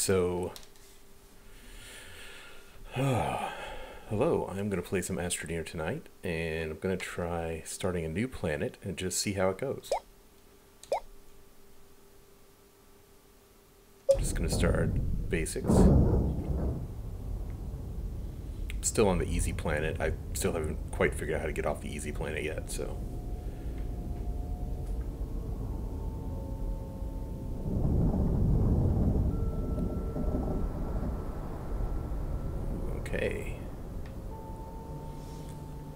So, hello, I'm going to play some Astroneer tonight, and I'm going to try starting a new planet and just see how it goes. I'm just going to start basics. Still on the easy planet. I still haven't quite figured out how to get off the easy planet yet, so... Okay.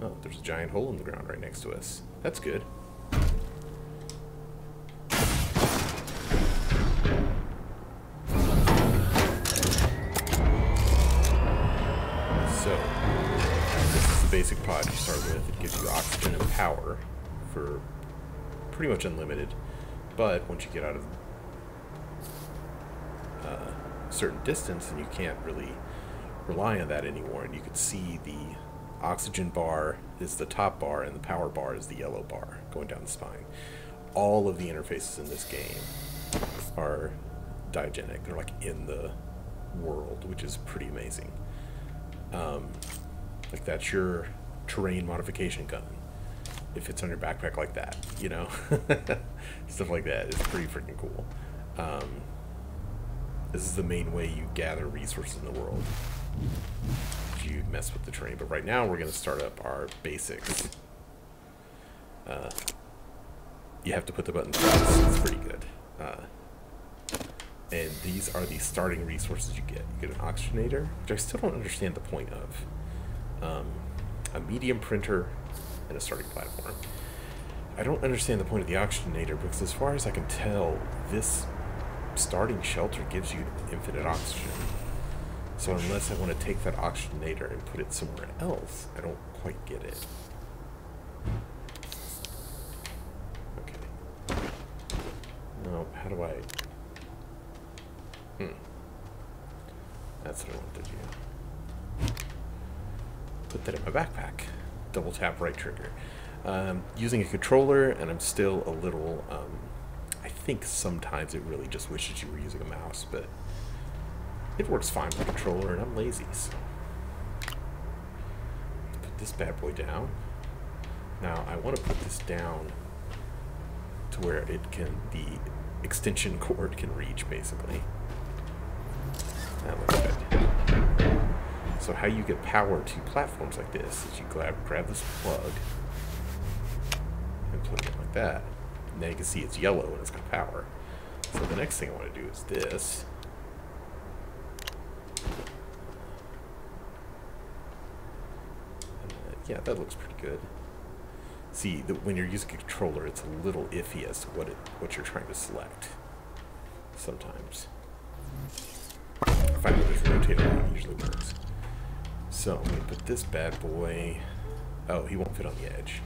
Oh, there's a giant hole in the ground right next to us. That's good. So, this is the basic pod you start with. It gives you oxygen and power for pretty much unlimited. But once you get out of a certain distance, then you can't really rely on that anymore, and you can see the oxygen bar is the top bar and the power bar is the yellow bar going down the spine. All of the interfaces in this game are diagenic. They're like in the world, which is pretty amazing. Like that's your terrain modification gun. It fits on your backpack like that, you know? Stuff like that is pretty freaking cool. This is the main way you gather resources in the world. You mess with the terrain, but right now we're going to start up our basics. You have to put the button press. It's pretty good. And these are the starting resources you get. You get an oxygenator, which I still don't understand the point of. A medium printer and a starting platform. I don't understand the point of the oxygenator because as far as I can tell, this starting shelter gives you infinite oxygen. So unless I want to take that oxygenator and put it somewhere else, I don't quite get it. Okay. No, how do I... That's what I want to do. Put that in my backpack. Double tap right trigger. Using a controller, and I'm still a little... I think sometimes it really just wishes you were using a mouse, but... It works fine with a controller, and I'm lazy, so... Put this bad boy down. Now, I want to put this down to where it can, the extension cord can reach, basically. That looks good. So how you get power to platforms like this is you grab this plug and put it in like that. And now you can see it's yellow and it's got power. So the next thing I want to do is this. Yeah, that looks pretty good. See, when you're using a controller, it's a little iffy as to what you're trying to select. Sometimes. I find that this rotate around usually works. So, I'm going to put this bad boy... Oh, he won't fit on the edge.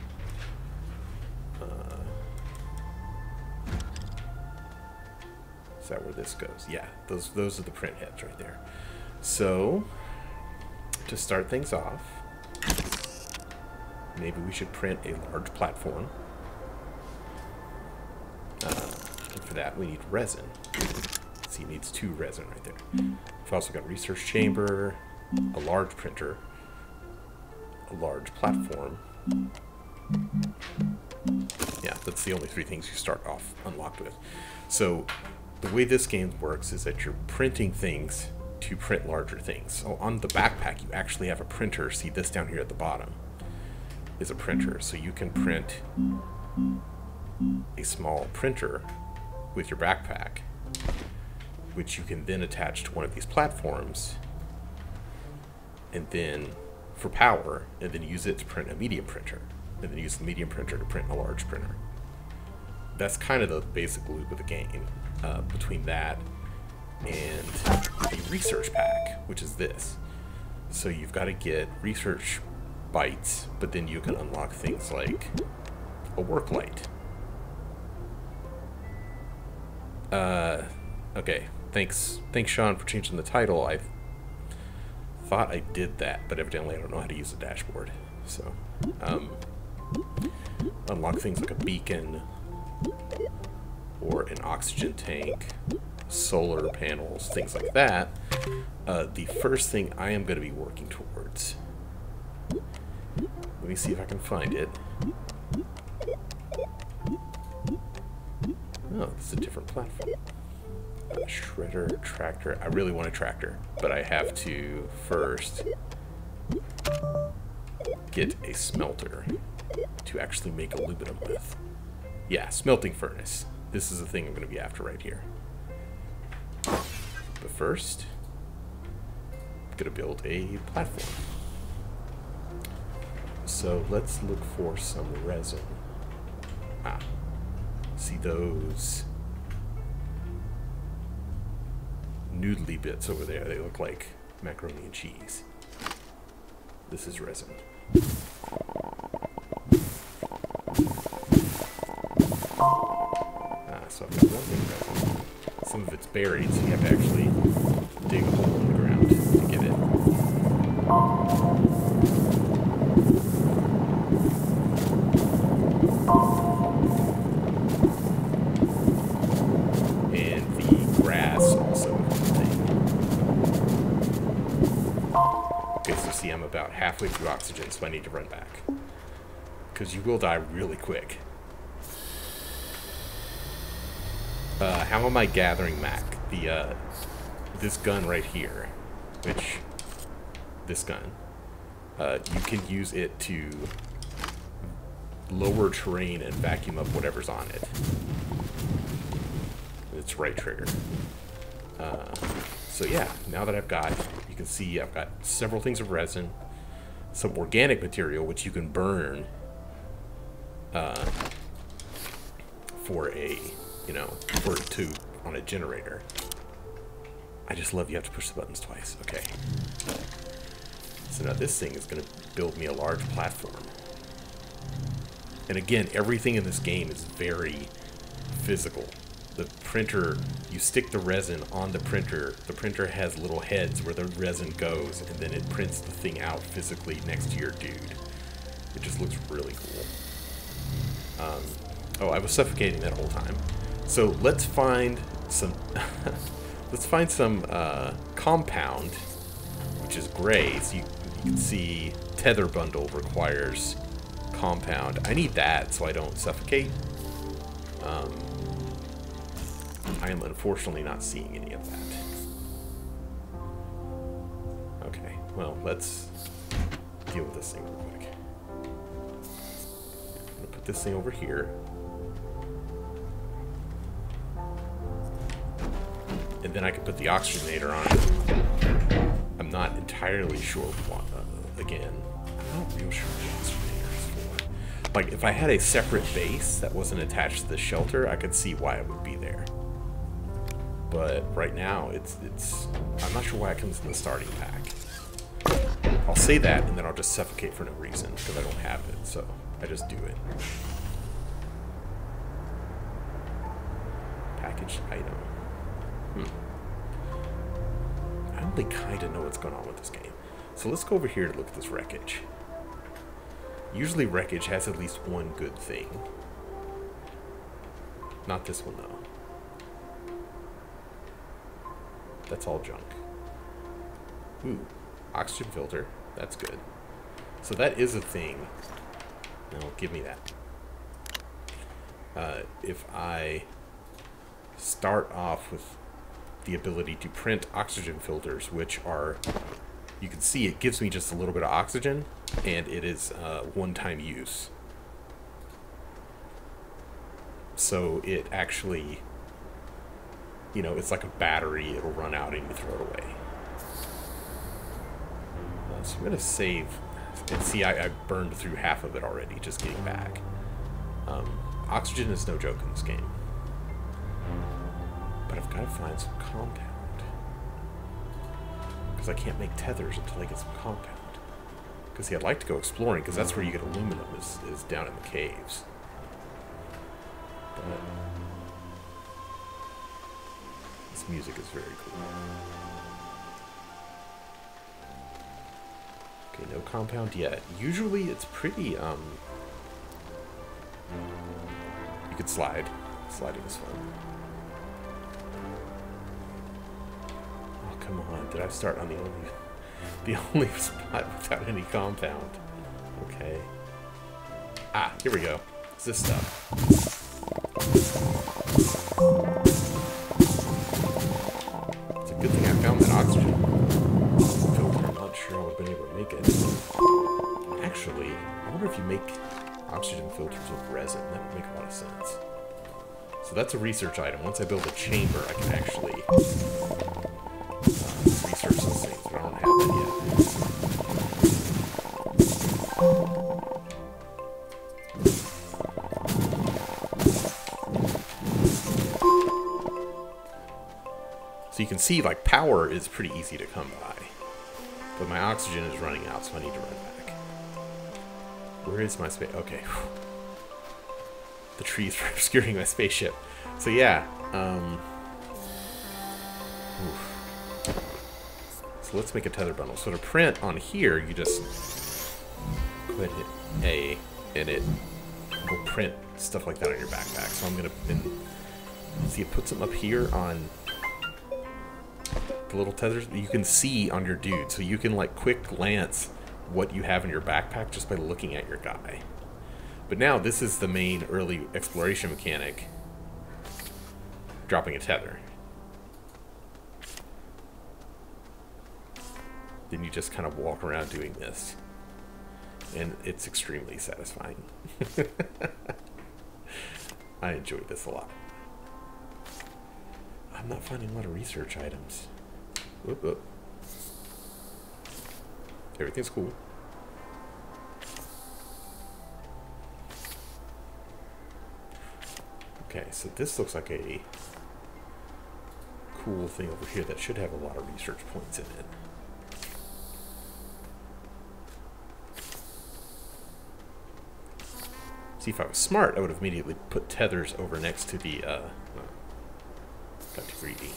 Is that where this goes? Yeah, those are the print heads right there. So, to start things off... Maybe we should print a large platform. And for that, we need resin. See, it needs 2 resin right there. We've also got a research chamber, a large printer, a large platform. Yeah, that's the only 3 things you start off unlocked with. So, the way this game works is that you're printing things to print larger things. So, on the backpack, you actually have a printer. See this down here at the bottom is a printer, so you can print a small printer with your backpack, which you can then attach to one of these platforms, and then for power, and then use it to print a medium printer, and then use the medium printer to print a large printer. That's kind of the basic loop of the game, between that and the research pack, which is this. So you've got to get research bytes, but then you can unlock things like a work light. Okay, thanks Sean for changing the title. I thought I did that, but evidently I don't know how to use a dashboard. So, unlock things like a beacon or an oxygen tank, solar panels, things like that, the first thing I am going to be working towards, let me see if I can find it. Oh, this is a different platform. Shredder, tractor. I really want a tractor, but I have to first get a smelter to actually make aluminum with. Yeah, smelting furnace. This is the thing I'm going to be after right here. But first, I'm going to build a platform. So let's look for some resin. Ah, see those noodly bits over there? They look like macaroni and cheese. This is resin. So I've got one thing resin. Some of it's buried, so you have to actually dig a hole in the ground to get it. And the grass also. Okay, so see, I'm about halfway through oxygen, so I need to run back. Because you will die really quick. How am I gathering Mac? This gun right here, this gun, you can use it to lower terrain and vacuum up whatever's on it. It's right trigger. So yeah, now that you can see I've got several things of resin, some organic material which you can burn for a, on a generator. I just love you have to push the buttons twice. Okay. So now this thing is going to build me a large platform. And again, everything in this game is very physical. The printer, you stick the resin on the printer has little heads where the resin goes, and then it prints the thing out physically next to your dude. It just looks really cool. Oh, I was suffocating that whole time. So let's find some compound, which is gray. So you can see tether bundle requires compound. I need that so I don't suffocate. I am unfortunately not seeing any of that. Okay, well, let's deal with this thing real quick. I'm gonna put this thing over here. And then I can put the oxygenator on it. I'm not entirely sure what, again, I'm not real sure what the oxygenator is for. Like, if I had a separate base that wasn't attached to the shelter, I could see why it would be there. But right now, I'm not sure why it comes in the starting pack. I'll say that, and then I'll just suffocate for no reason, because I don't have it, so I just do it. Packaged item. I only kind of know what's going on with this game. So let's go over here to look at this wreckage. Usually wreckage has at least one good thing. Not this one, though. That's all junk. Ooh, oxygen filter. That's good. So that is a thing. No, give me that. If I start off with the ability to print oxygen filters, which are, you can see it gives me just a little bit of oxygen, and it is one-time use. So it actually, it's like a battery. It'll run out and you throw it away. So I'm going to save, and see I burned through half of it already just getting back. Oxygen is no joke in this game. But I've got to find some compound. Because I can't make tethers until I get some compound. Because see, I'd like to go exploring, because that's where you get aluminum, is down in the caves. But this music is very cool. Okay, no compound yet. Usually it's pretty, you could slide. Sliding is fun. come on. Did I start on the only spot without any compound? Okay. Ah, here we go. It's this stuff. It's a good thing I found that oxygen filter. I'm not sure I would have been able to make it. Actually, I wonder if you make oxygen filters with resin. That would make a lot of sense. So that's a research item. Once I build a chamber, I can actually research those things, but I don't have that yet. So you can see, like, power is pretty easy to come by. But my oxygen is running out, so I need to run back. Where is my space? Okay. The trees are obscuring my spaceship. So yeah, so let's make a tether bundle. So to print on here, you just go ahead and hit A, and it will print stuff like that on your backpack. So I'm gonna see it puts them up here on the little tethers. You can see on your dude, so you can like quick glance what you have in your backpack just by looking at your guy. But now this is the main early exploration mechanic, dropping a tether. Then you just kind of walk around doing this. And it's extremely satisfying. I enjoy this a lot. I'm not finding a lot of research items. Whoop, whoop. Everything's cool. Okay, so this looks like a cool thing over here that should have a lot of research points in it. See, if I was smart, I would have immediately put tethers over next to the, got too greedy.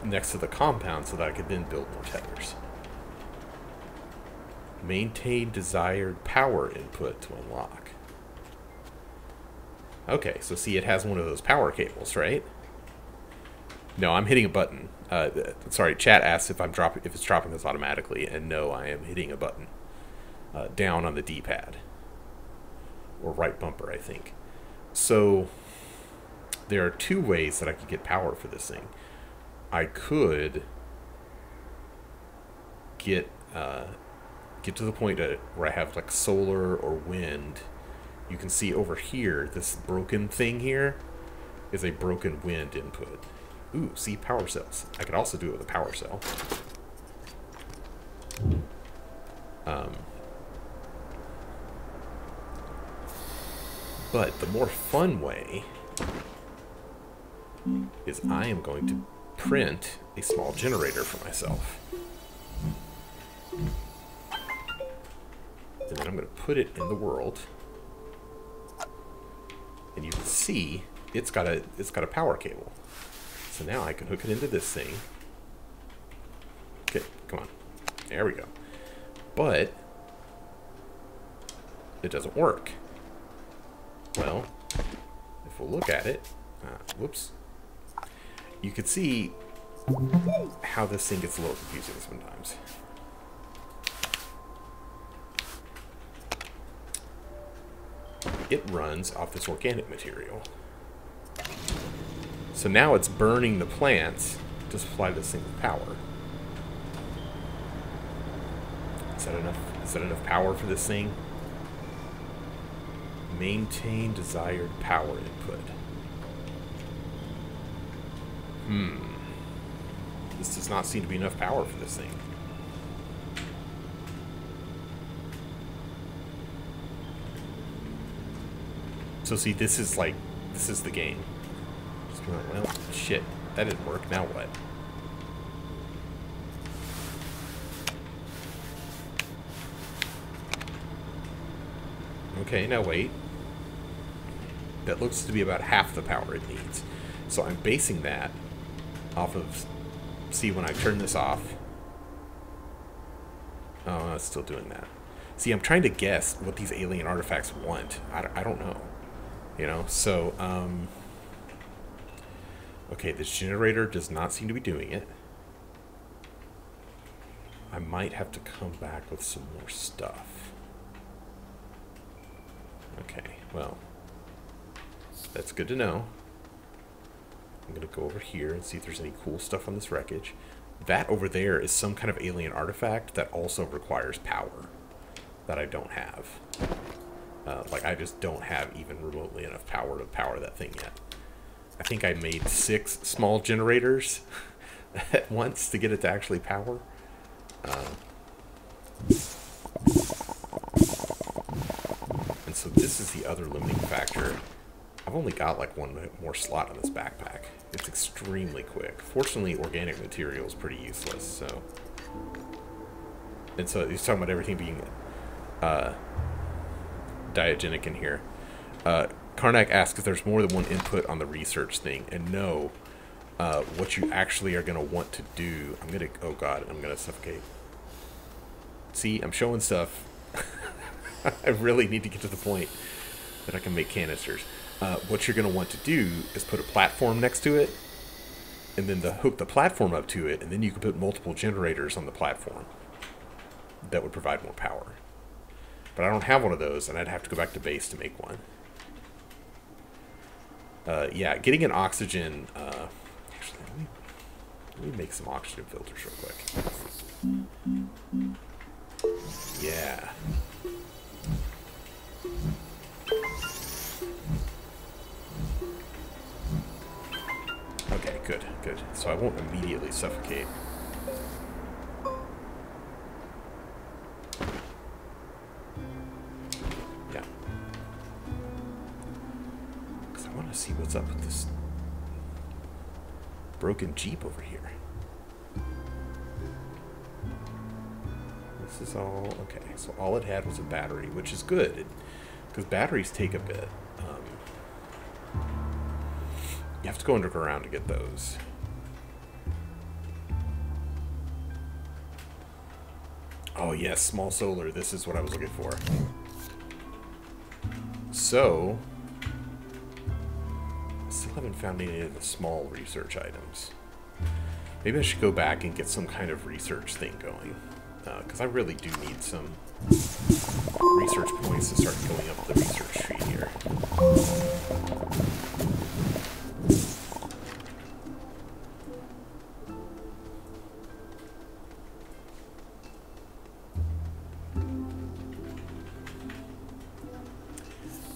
Next to the compound so that I could then build more tethers. Maintain desired power input to unlock. Okay, so see, it has one of those power cables, right? No, I'm hitting a button. Sorry, chat asks if it's dropping this automatically, and no, I am hitting a button down on the D-pad or right bumper, I think. So there are two ways that I could get power for this thing. I could get to the point where I have like solar or wind. You can see over here, this broken thing here is a broken wind input. Ooh, see, power cells. I could also do it with a power cell. But the more fun way is I am going to print a small generator for myself. And then I'm going to put it in the world. And you can see it's got a power cable. So now I can hook it into this thing. Okay, come on. There we go. But it doesn't work. Well, if we'll look at it, whoops, you can see how this thing gets a little confusing sometimes. It runs off this organic material. So now it's burning the plants to supply this thing with power. Is that enough? Is that enough power for this thing? Maintain desired power input. This does not seem to be enough power for this thing. So see, this is the game. Just be like, well, shit, that didn't work, now what? Okay, now wait. That looks to be about half the power it needs. So I'm basing that off of, see, when I turn this off. Oh, it's still doing that. See, I'm trying to guess what these alien artifacts want. I don't know. You know, so, Okay, this generator does not seem to be doing it. I might have to come back with some more stuff. Okay, well, that's good to know. I'm going to go over here and see if there's any cool stuff on this wreckage. That over there is some kind of alien artifact that also requires power that I don't have. Like, I just don't have even remotely enough power to power that thing yet. I think I made 6 small generators at once to get it to actually power. And so this is the other limiting factor. I've only got like 1 more slot on this backpack. It's extremely quick. Fortunately, organic material is pretty useless, so... And so he's talking about everything being diagenic in here. Karnak asks if there's more than one input on the research thing, and no, what you actually are going to want to do... I'm going to... Oh god, I'm going to suffocate. See, I'm showing stuff. I really need to get to the point that I can make canisters. What you're going to want to do is put a platform next to it, and then hook the platform up to it, and then you can put multiple generators on the platform that would provide more power. But I don't have one of those, and I'd have to go back to base to make one. Yeah, getting an oxygen... actually, let me make some oxygen filters real quick. Yeah. Okay, good, good. So I won't immediately suffocate. Yeah. Because I want to see what's up with this broken Jeep over here. This is all... Okay, so all it had was a battery, which is good. Because batteries take a bit. You have to go underground to get those. Oh yes, small solar. This is what I was looking for. So, I still haven't found any of the small research items. Maybe I should go back and get some kind of research thing going. Because I really do need some research points to start going up the research tree here.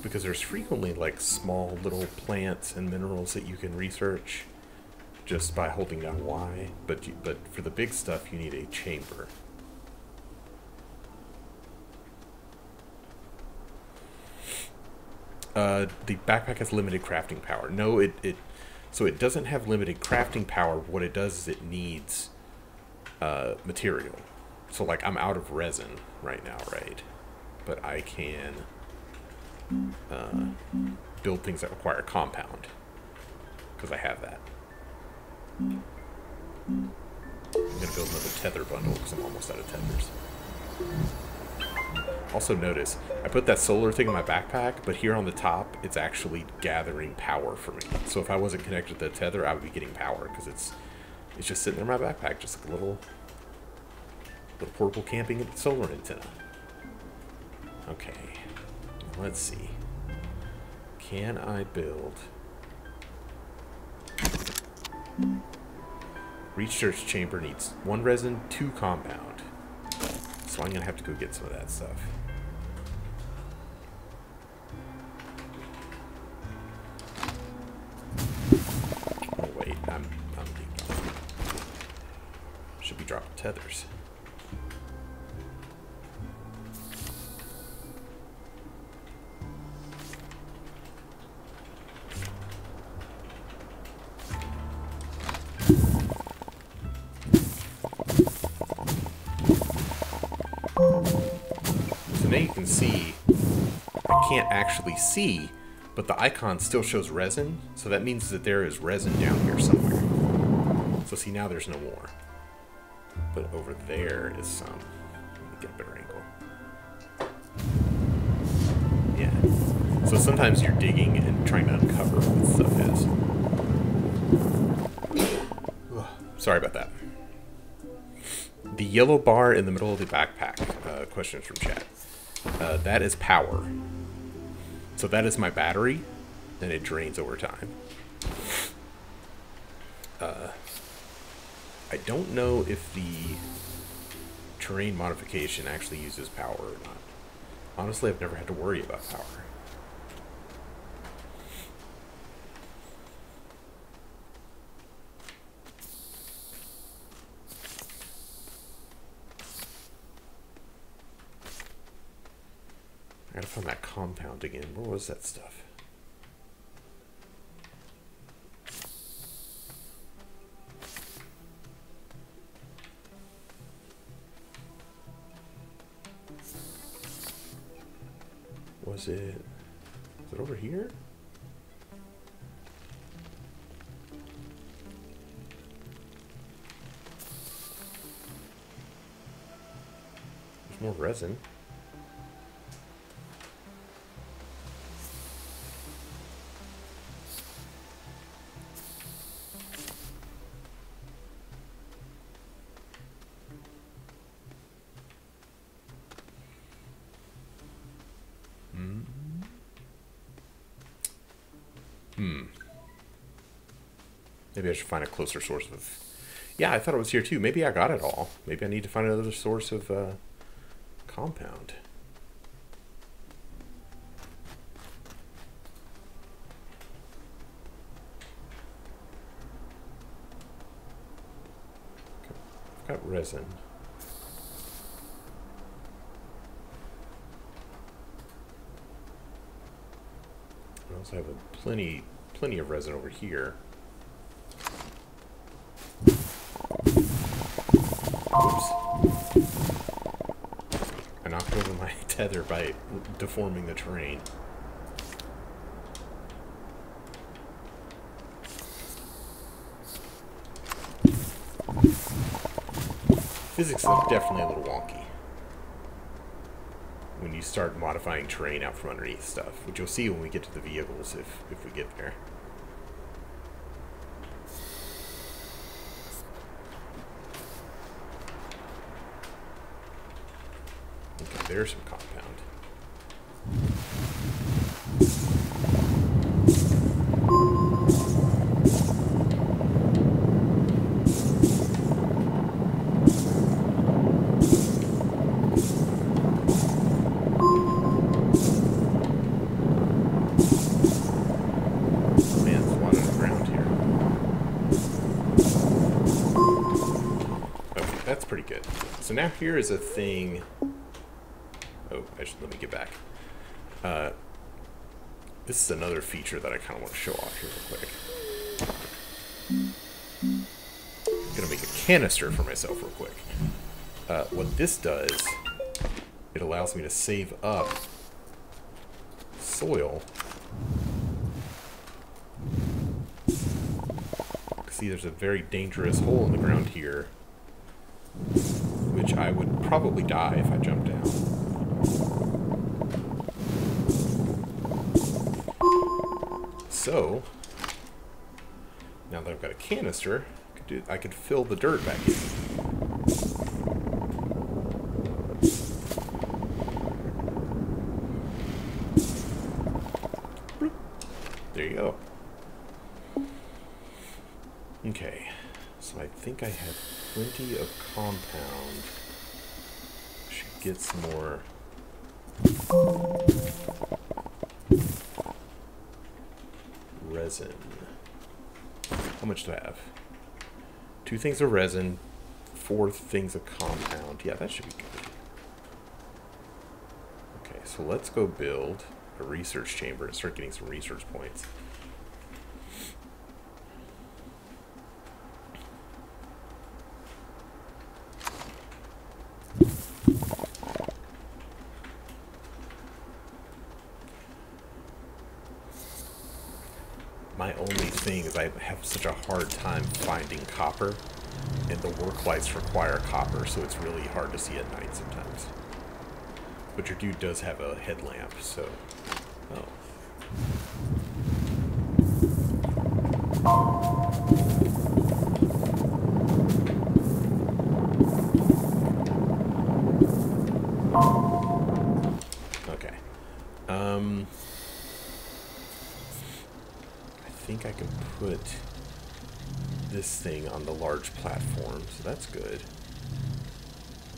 Because there's frequently like small little plants and minerals that you can research just by holding down Y, but for the big stuff you need a chamber. The backpack has limited crafting power. No, so it doesn't have limited crafting power. What it does is it needs material. So like I'm out of resin right now, right? But I can build things that require a compound because I have that. I'm gonna build another tether bundle because I'm almost out of tethers. Also notice, I put that solar thing in my backpack, but here on the top, it's actually gathering power for me. So if I wasn't connected to the tether, I would be getting power, because it's just sitting in my backpack, just like a little portable camping solar antenna. Okay, let's see. Can I build... Research chamber needs 1 resin, 2 compound. So I'm going to have to go get some of that stuff. Oh wait, I'm should be dropping tethers. So now you can see, I can't actually see, but the icon still shows resin, so that means that there is resin down here somewhere. So see, now there's no more. But over there is some. Let me get a better angle. Yeah. So sometimes you're digging and trying to uncover what stuff is. Ugh, sorry about that. The yellow bar in the middle of the backpack, questions from chat. That is power. So that is my battery, and it drains over time. I don't know if the terrain modification actually uses power or not. Honestly, I've never had to worry about power. I gotta find that compound again. Where was that stuff? Was it over here? There's more resin. Maybe I should find a closer source of... Yeah, I thought it was here too. Maybe I got it all. Maybe I need to find another source of compound. Okay. I've got resin. I also have plenty of resin over here. Oops. I knocked over my tether by deforming the terrain. Physics is definitely a little wonky when you start modifying terrain out from underneath stuff, which you'll see when we get to the vehicles if we get there. Okay, there's some compound. So now here is a thing. Oh, let me get back. This is another feature that I kind of want to show off here real quick. I'm gonna make a canister for myself real quick. What this does, it allows me to save up soil. See, there's a very dangerous hole in the ground here, which I would probably die if I jumped down. So, now that I've got a canister, I could fill the dirt back in. There you go. Okay, so I think I have plenty of compound. Should get some more. Resin. How much do I have? 2 things of resin, 4 things of compound. Yeah, that should be good. Okay, so let's go build a research chamber and start getting some research points. My only thing is I have such a hard time finding copper, and the work lights require copper, so it's really hard to see at night sometimes. But your dude does have a headlamp, so... Oh. think I can put this thing on the large platform, so that's good.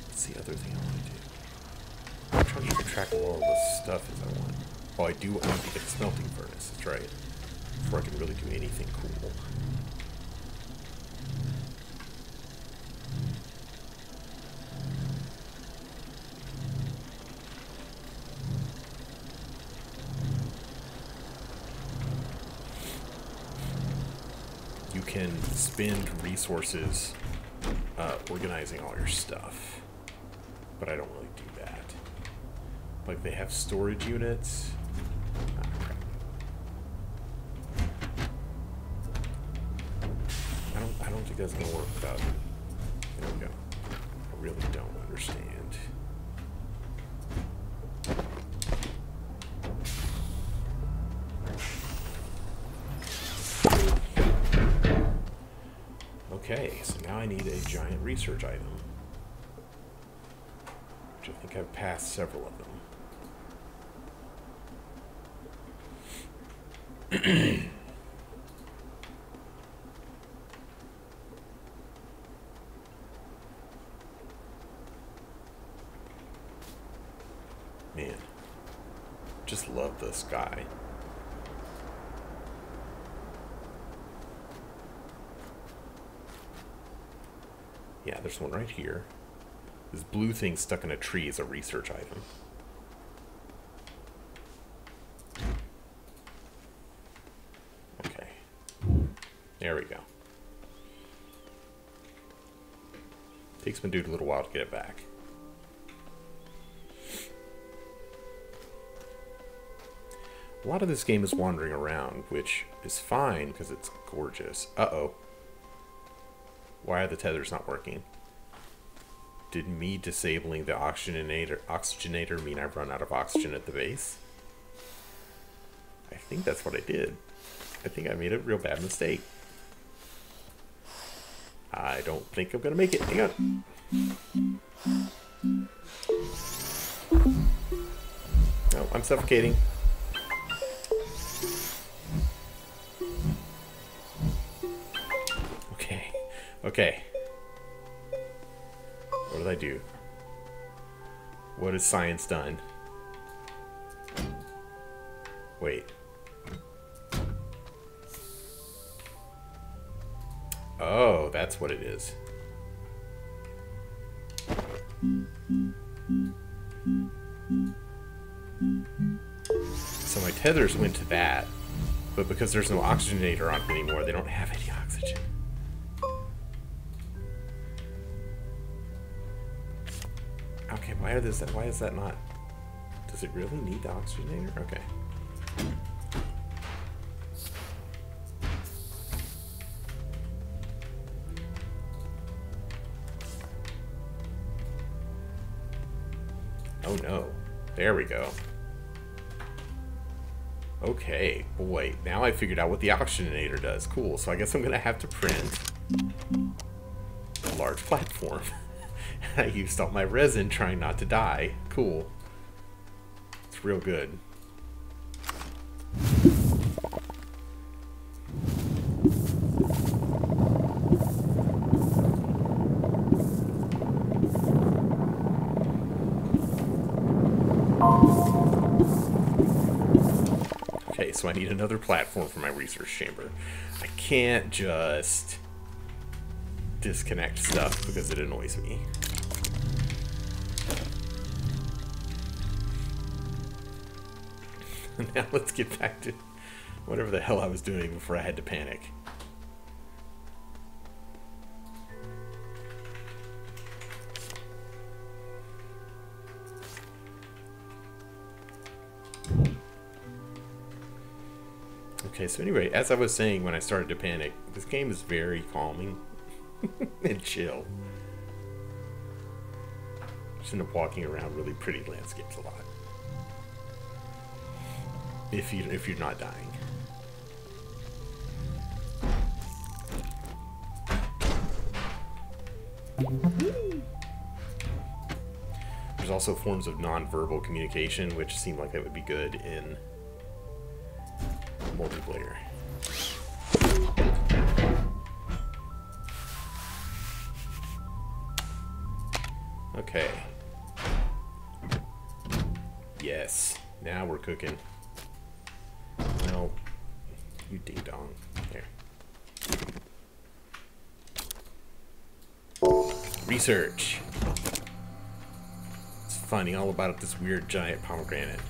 What's the other thing I want to do? I'm trying to keep track of all the stuff as I want. Oh, I do need to get a smelting furnace, that's right. Before I can really do anything cool. You can spend resources organizing all your stuff, but I don't really do that. Like, they have storage units. Ah, crap. I don't think that's gonna work without it. There we go. I really don't understand. Okay, so now I need a giant research item, which I think I've passed several of them. Man, just love the sky. Yeah, there's one right here. This blue thing stuck in a tree is a research item. Okay. There we go. Takes my dude a little while to get it back. A lot of this game is wandering around, which is fine because it's gorgeous. Uh-oh. Why are the tethers not working? Did me disabling the oxygenator mean I've run out of oxygen at the base? I think that's what I did. I think I made a real bad mistake. I don't think I'm gonna make it. Hang on. No, I'm suffocating. Okay. What did I do? What has science done? Wait. Oh, that's what it is. So my tethers went to that, but because there's no oxygenator on them anymore, they don't have any oxygen. Okay, why is that not... Does it really need the oxygenator? Okay. Oh no. There we go. Okay, boy. Now I figured out what the oxygenator does. Cool, so I guess I'm gonna have to print a large platform. I used all my resin trying not to die. Cool. It's real good. Okay, so I need another platform for my research chamber. I can't just disconnect stuff because it annoys me. Now let's get back to whatever the hell I was doing before I had to panic. Okay, so anyway, as I was saying when I started to panic, this game is very calming and chill. Just end up walking around really pretty landscapes a lot. If you're not dying. There's also forms of non-verbal communication, which seem like that would be good in multiplayer. Okay. Yes. Now we're cooking. No. You ding dong. Here. Research. It's finding all about this weird giant pomegranate.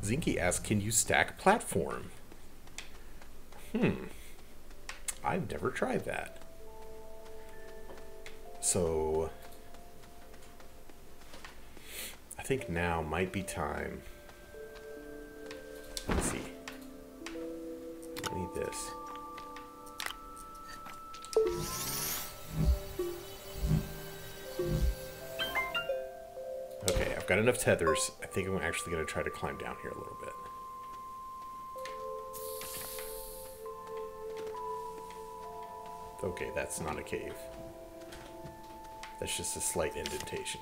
Zinky asks, can you stack platform? I've never tried that. So I think now might be time. Let's see. I need this. Okay, I've got enough tethers. I think I'm actually going to try to climb down here a little bit. Okay, that's not a cave. That's just a slight indentation.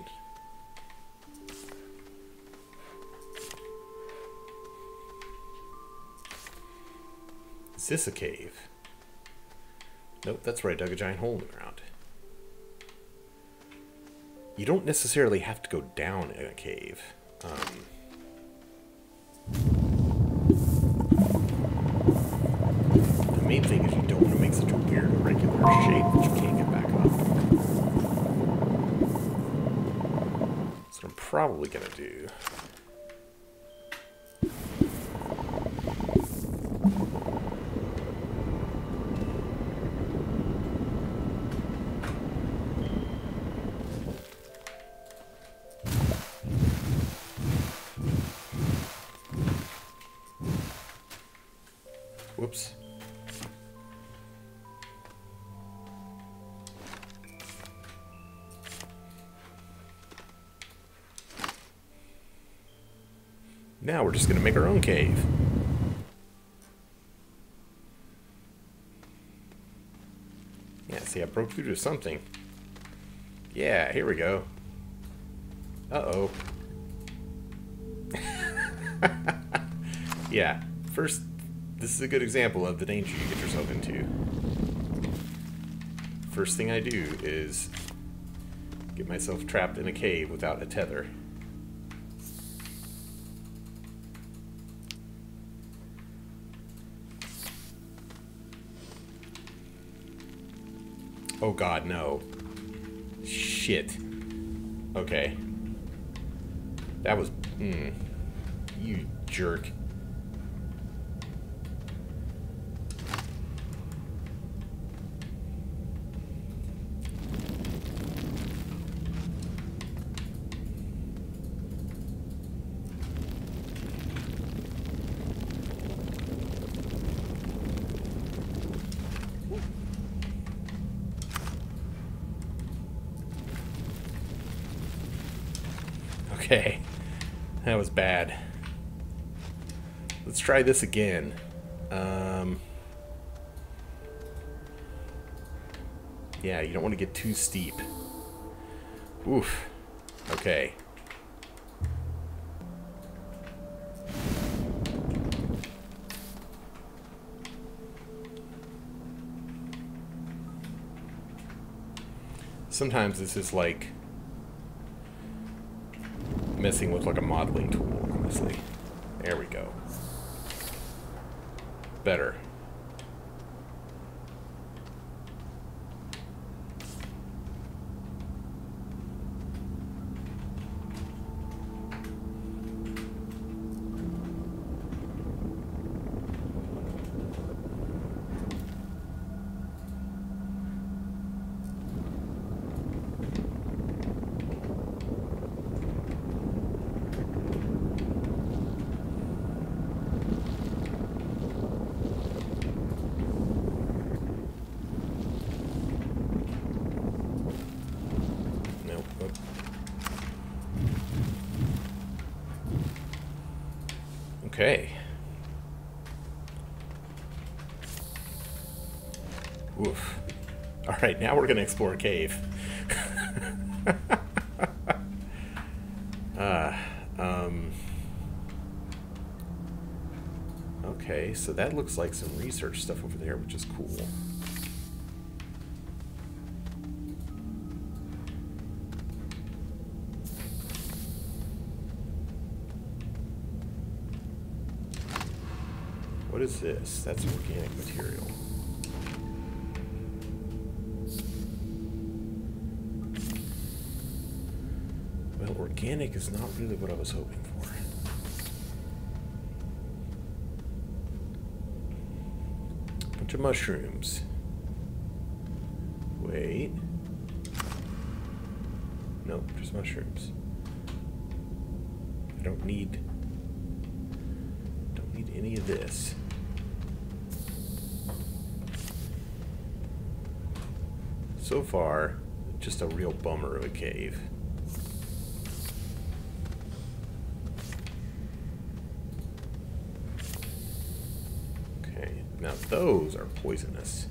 Is this a cave? Nope, that's where I dug a giant hole in the ground. You don't necessarily have to go down in a cave. The main thing is you don't want to make such a weird, irregular shape that you can't get back up. That's what I'm probably going to do. Whoops. Now we're just going to make our own cave. Yeah, see, I broke through to something. Yeah, here we go. Uh-oh. Yeah, first... This is a good example of the danger you get yourself into. First thing I do is get myself trapped in a cave without a tether. Oh god, no. Shit. Okay. That was... You jerk. Okay, that was bad. Let's try this again. Yeah, you don't want to get too steep. Oof. Okay. Sometimes this is like messing with like a modeling tool, honestly. There we go. Better. Okay. Oof. Alright, now we're going to explore a cave. Okay, so that looks like some research stuff over there, which is cool. What is this? That's organic material. Well, organic is not really what I was hoping for. Bunch of mushrooms. Wait. Nope, just mushrooms. I don't need any of this. So far, just a real bummer of a cave. Okay, now those are poisonous.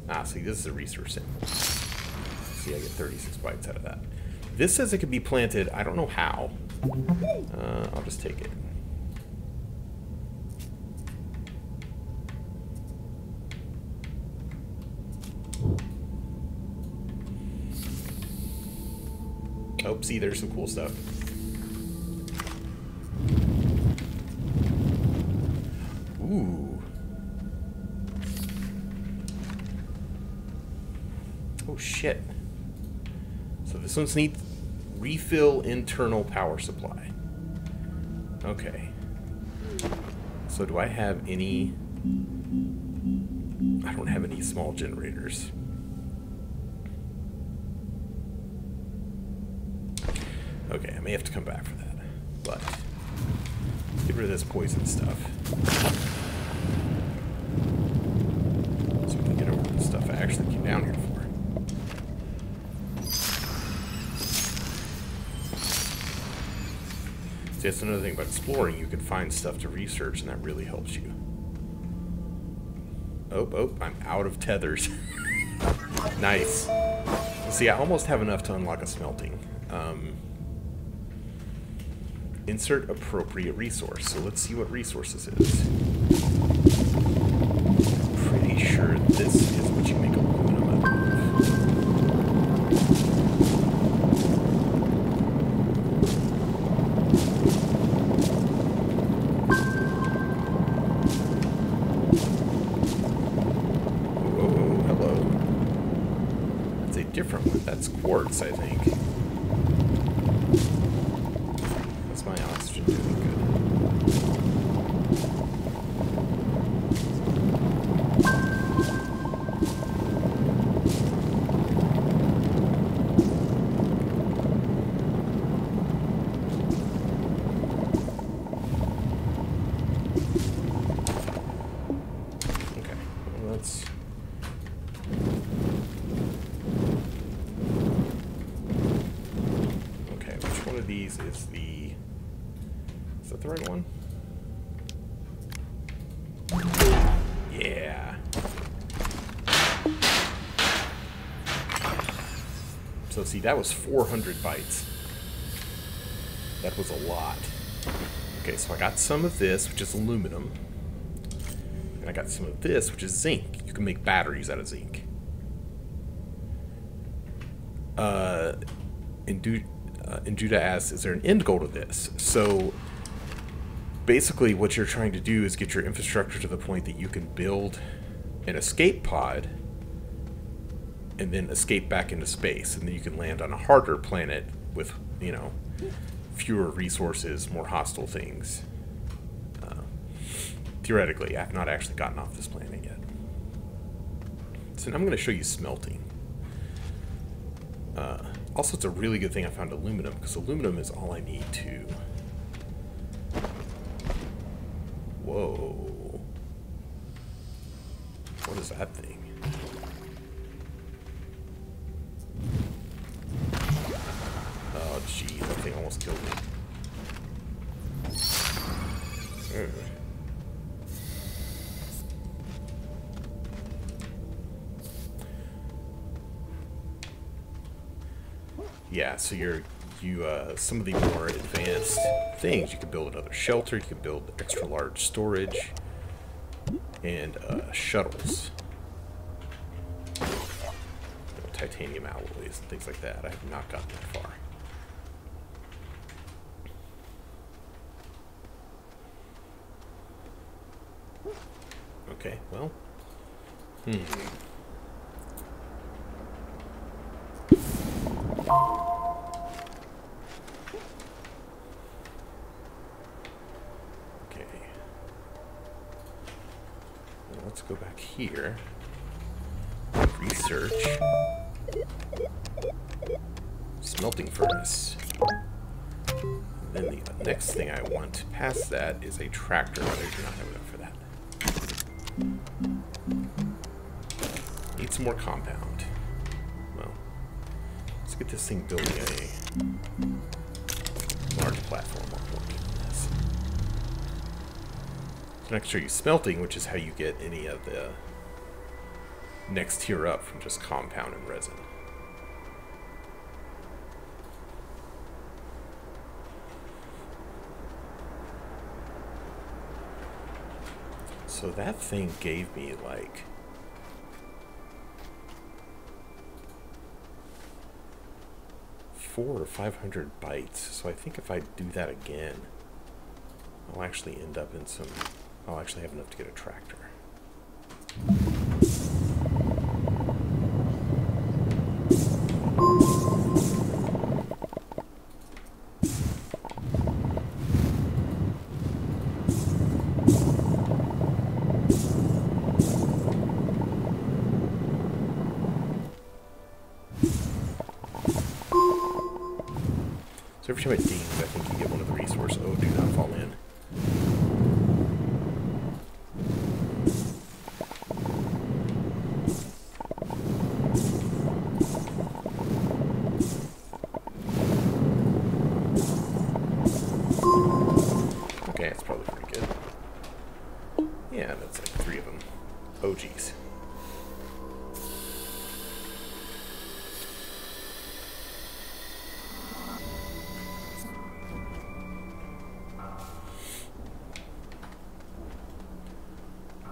Ah, see, this is a resource sample. See, I get 36 bites out of that. This says it can be planted. I don't know how. I'll just take it. Oh, see, there's some cool stuff. Ooh. Oh, shit. So this one's neat. Refill internal power supply. Okay. So do I have any... I don't have any small generators. Okay, I may have to come back for that. But let's get rid of this poison stuff. So we can get over to the stuff I actually came down here for. See, that's another thing about exploring. You can find stuff to research, and that really helps you. Oh, I'm out of tethers. Nice. See, I almost have enough to unlock a smelting. Insert appropriate resource. So let's see what resources is. Pretty sure this is what you make aluminum out Whoa, hello. That's a different one. That's quartz, I think. My oxygen doing good. Okay, well, let's... Okay, which one of these is the... Is that the right one? Yeah. So see, that was 400 bytes. That was a lot. Okay, so I got some of this, which is aluminum. And I got some of this, which is zinc. You can make batteries out of zinc. And Judah asks, is there an end goal to this? So basically what you're trying to do is get your infrastructure to the point that you can build an escape pod and then escape back into space, and then you can land on a harder planet with, you know, fewer resources, more hostile things. Theoretically, I've not actually gotten off this planet yet. So now I'm going to show you smelting. Also, it's a really good thing I found aluminum, because aluminum is all I need to... Whoa. What is that thing? Oh, geez, that thing almost killed me. Yeah, so some of the more advanced things, you can build another shelter, you can build extra large storage, and shuttles. Titanium alloys and things like that. I have not gotten that far. Okay, well. Okay. Now let's go back here. Research. Smelting furnace. Then the next thing I want past that is a tractor. I do not have enough for that. Need some more compound. Well, let's get this thing building a large platform while working on this. So next I show you smelting, which is how you get any of the next tier up from just compound and resin. So that thing gave me like 400 or 500 bytes. So I think if I do that again, I'll actually end up in some... I'll actually have enough to get a tractor. So every time it dings, I think you get one of the resources. Oh, do not fall in. Okay, that's probably pretty good. Yeah, that's like 3 of them. Oh, geez.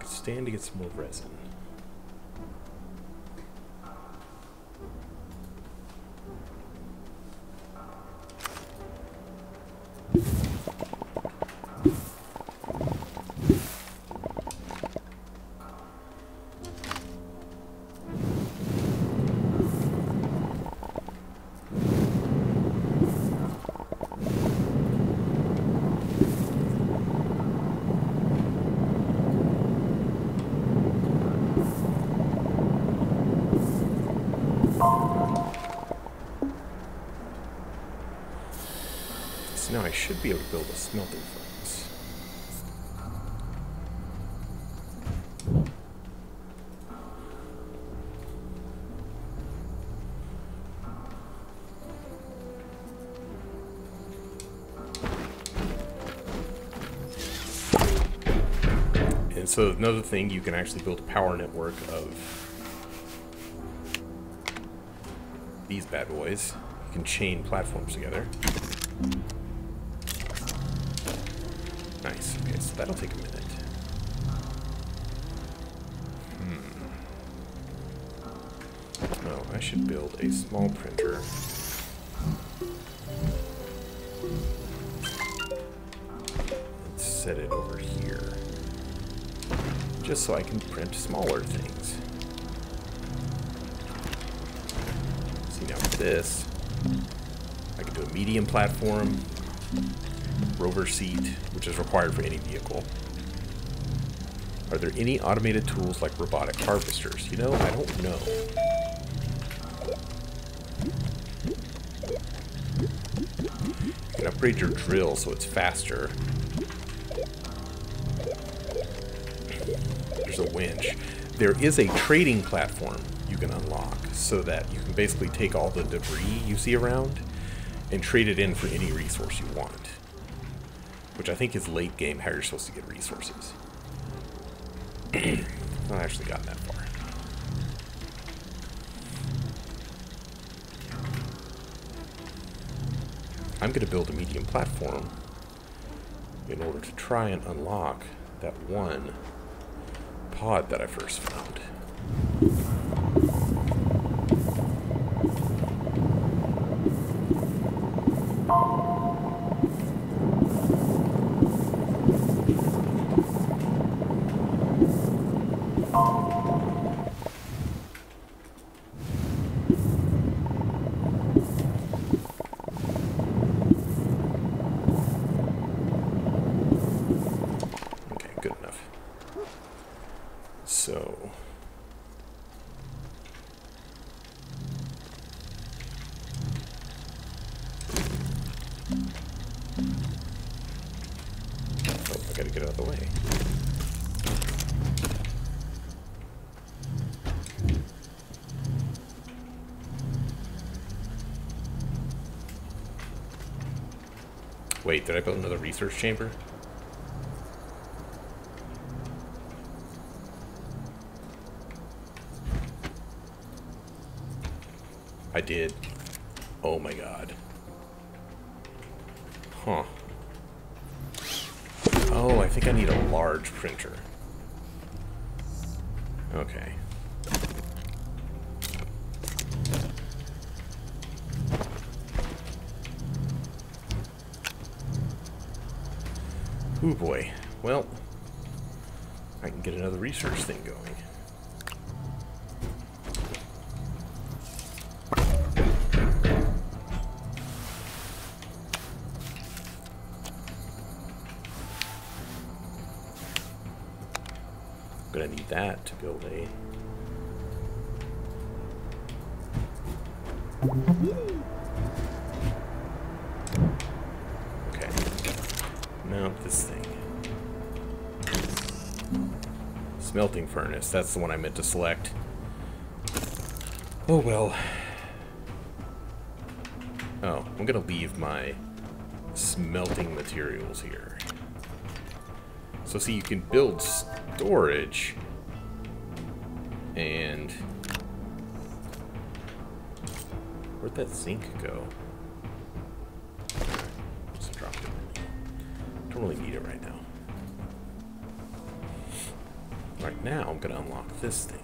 Stand to get some more resin. Now I should be able to build a smelting furnace. And so another thing, you can actually build a power network of these bad boys. You can chain platforms together. Nice. Okay, so that'll take a minute. No, I should build a small printer. And set it over here. Just so I can print smaller things. See, now with this, I can do a medium platform, rover seat, which is required for any vehicle. Are there any automated tools like robotic harvesters? You know, I don't know. You can upgrade your drill so it's faster. There's a winch. There is a trading platform you can unlock so that you can basically take all the debris you see around and trade it in for any resource you want. Which I think is late game how you're supposed to get resources. I've not actually gotten that far. I'm going to build a medium platform in order to try and unlock that one pod that I first found. So... Oh, I gotta get out of the way. Wait, did I build another research chamber? I did. Oh my god. Huh. Oh, I think I need a large printer. Okay. Ooh boy. Well, I can get another research thing going. I'm gonna need that to build a... Okay. Mount this thing. Smelting furnace. That's the one I meant to select. Oh well. Oh, I'm gonna leave my smelting materials here. So see, you can build storage and... Where'd that zinc go? Just dropped it. Don't really need it right now. Right now, I'm gonna unlock this thing.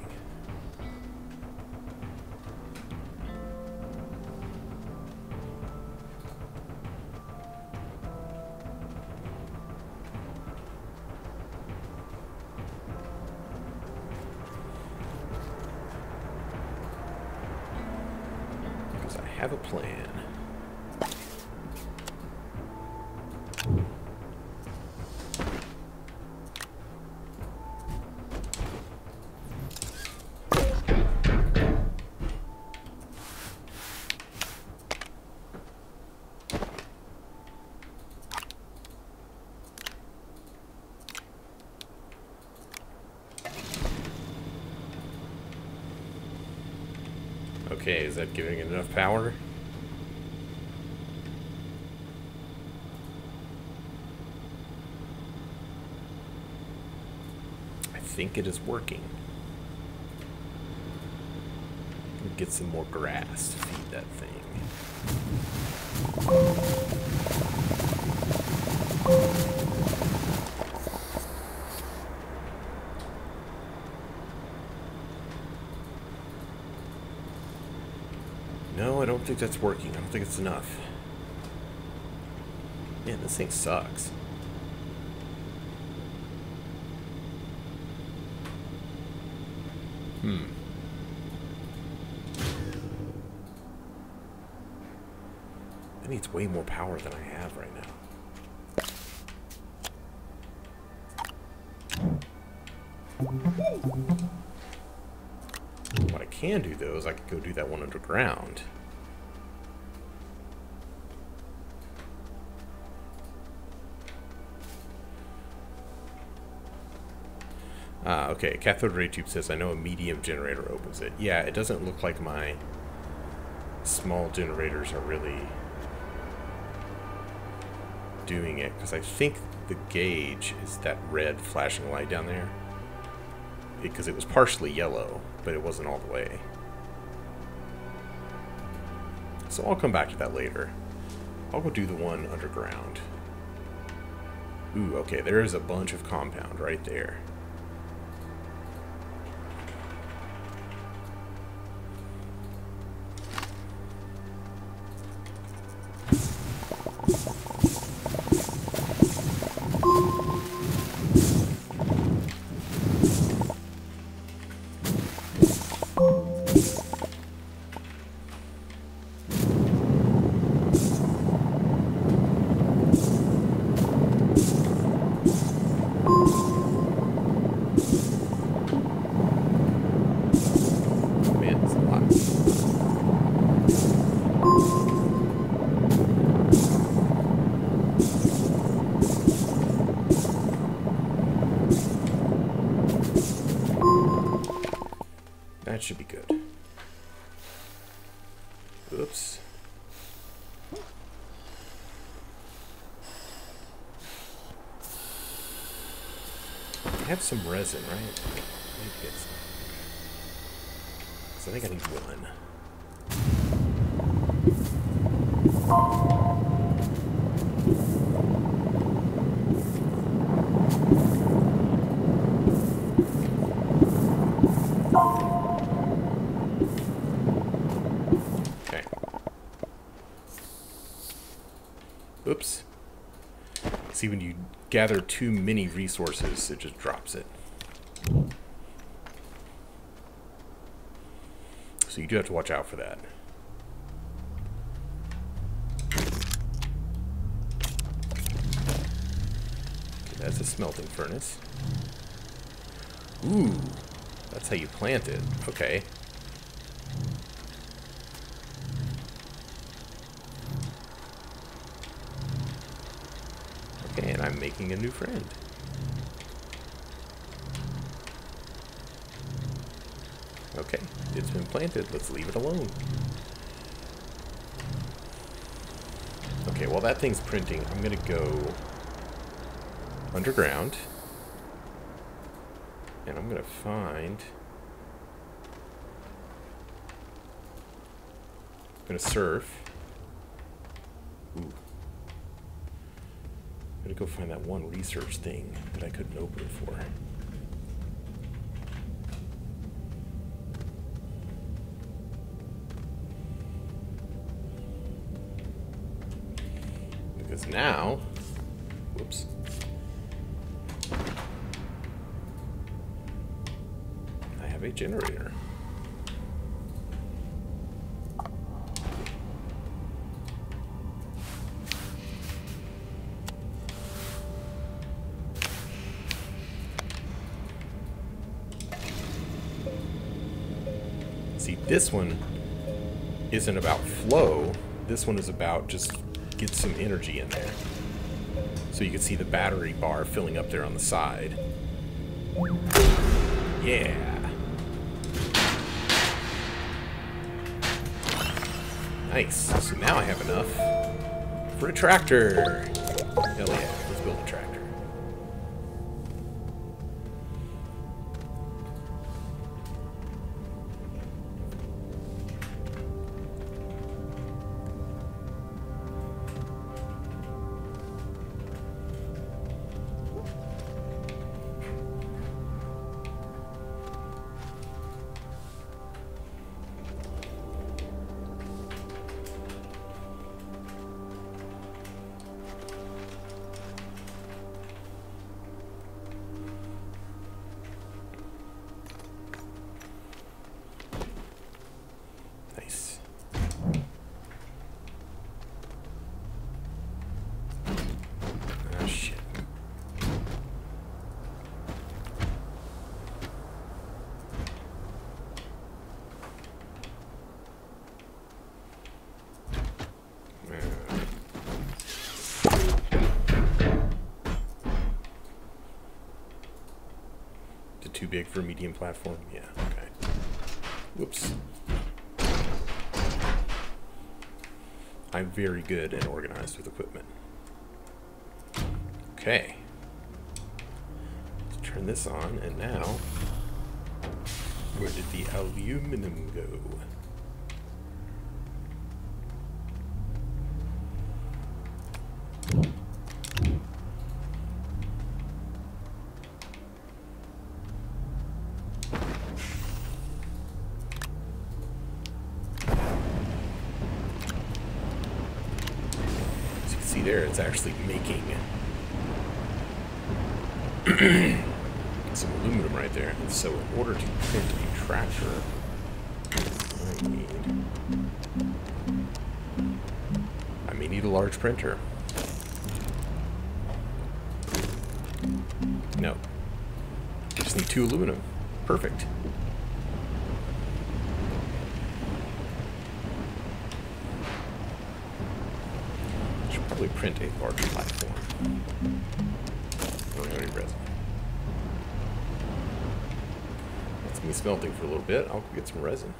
Have a plan. Okay, is that giving it enough power? I think it is working. Get some more grass to feed that thing. No, I don't think that's working. I don't think it's enough. Man, this thing sucks. It needs way more power than I have right now. What I can do, though, is I could go do that one underground. Okay, cathode ray tube says, I know a medium generator opens it. Yeah, it doesn't look like my small generators are really doing it, because I think the gauge is that red flashing light down there. Because it was partially yellow, but it wasn't all the way. So I'll come back to that later. I'll go do the one underground. Ooh, okay, there is a bunch of compound right there. That should be good. Oops. I have some resin, right? Maybe it's... So I think I need one. Okay. Oops. See, when you gather too many resources, it just drops it. So you do have to watch out for that. Okay, that's a smelting furnace. Ooh, that's how you plant it. Okay. Okay, and I'm making a new friend. Okay, it's been planted. Let's leave it alone. Okay, while that thing's printing, I'm gonna go underground. And I'm gonna find... I'm gonna surf. Ooh. I'm gonna go find that one research thing that I couldn't open before. Because now, whoops. I have a generator. See, this one isn't about flow. This one is about just get some energy in there. So you can see the battery bar filling up there on the side. Yeah. Nice. So now I have enough for a tractor. Hell yeah. Let's build a tractor. Too big for a medium platform? Yeah, okay. Whoops. I'm very good and organized with equipment. Okay. Let's turn this on, and now, where did the aluminum go? There, it's actually making some aluminum right there. And so in order to print a tractor, I may need a large printer. No. I just need 2 aluminum. Perfect. Print a large platform. Don't have any resin. It's me smelting for a little bit. I'll get some resin.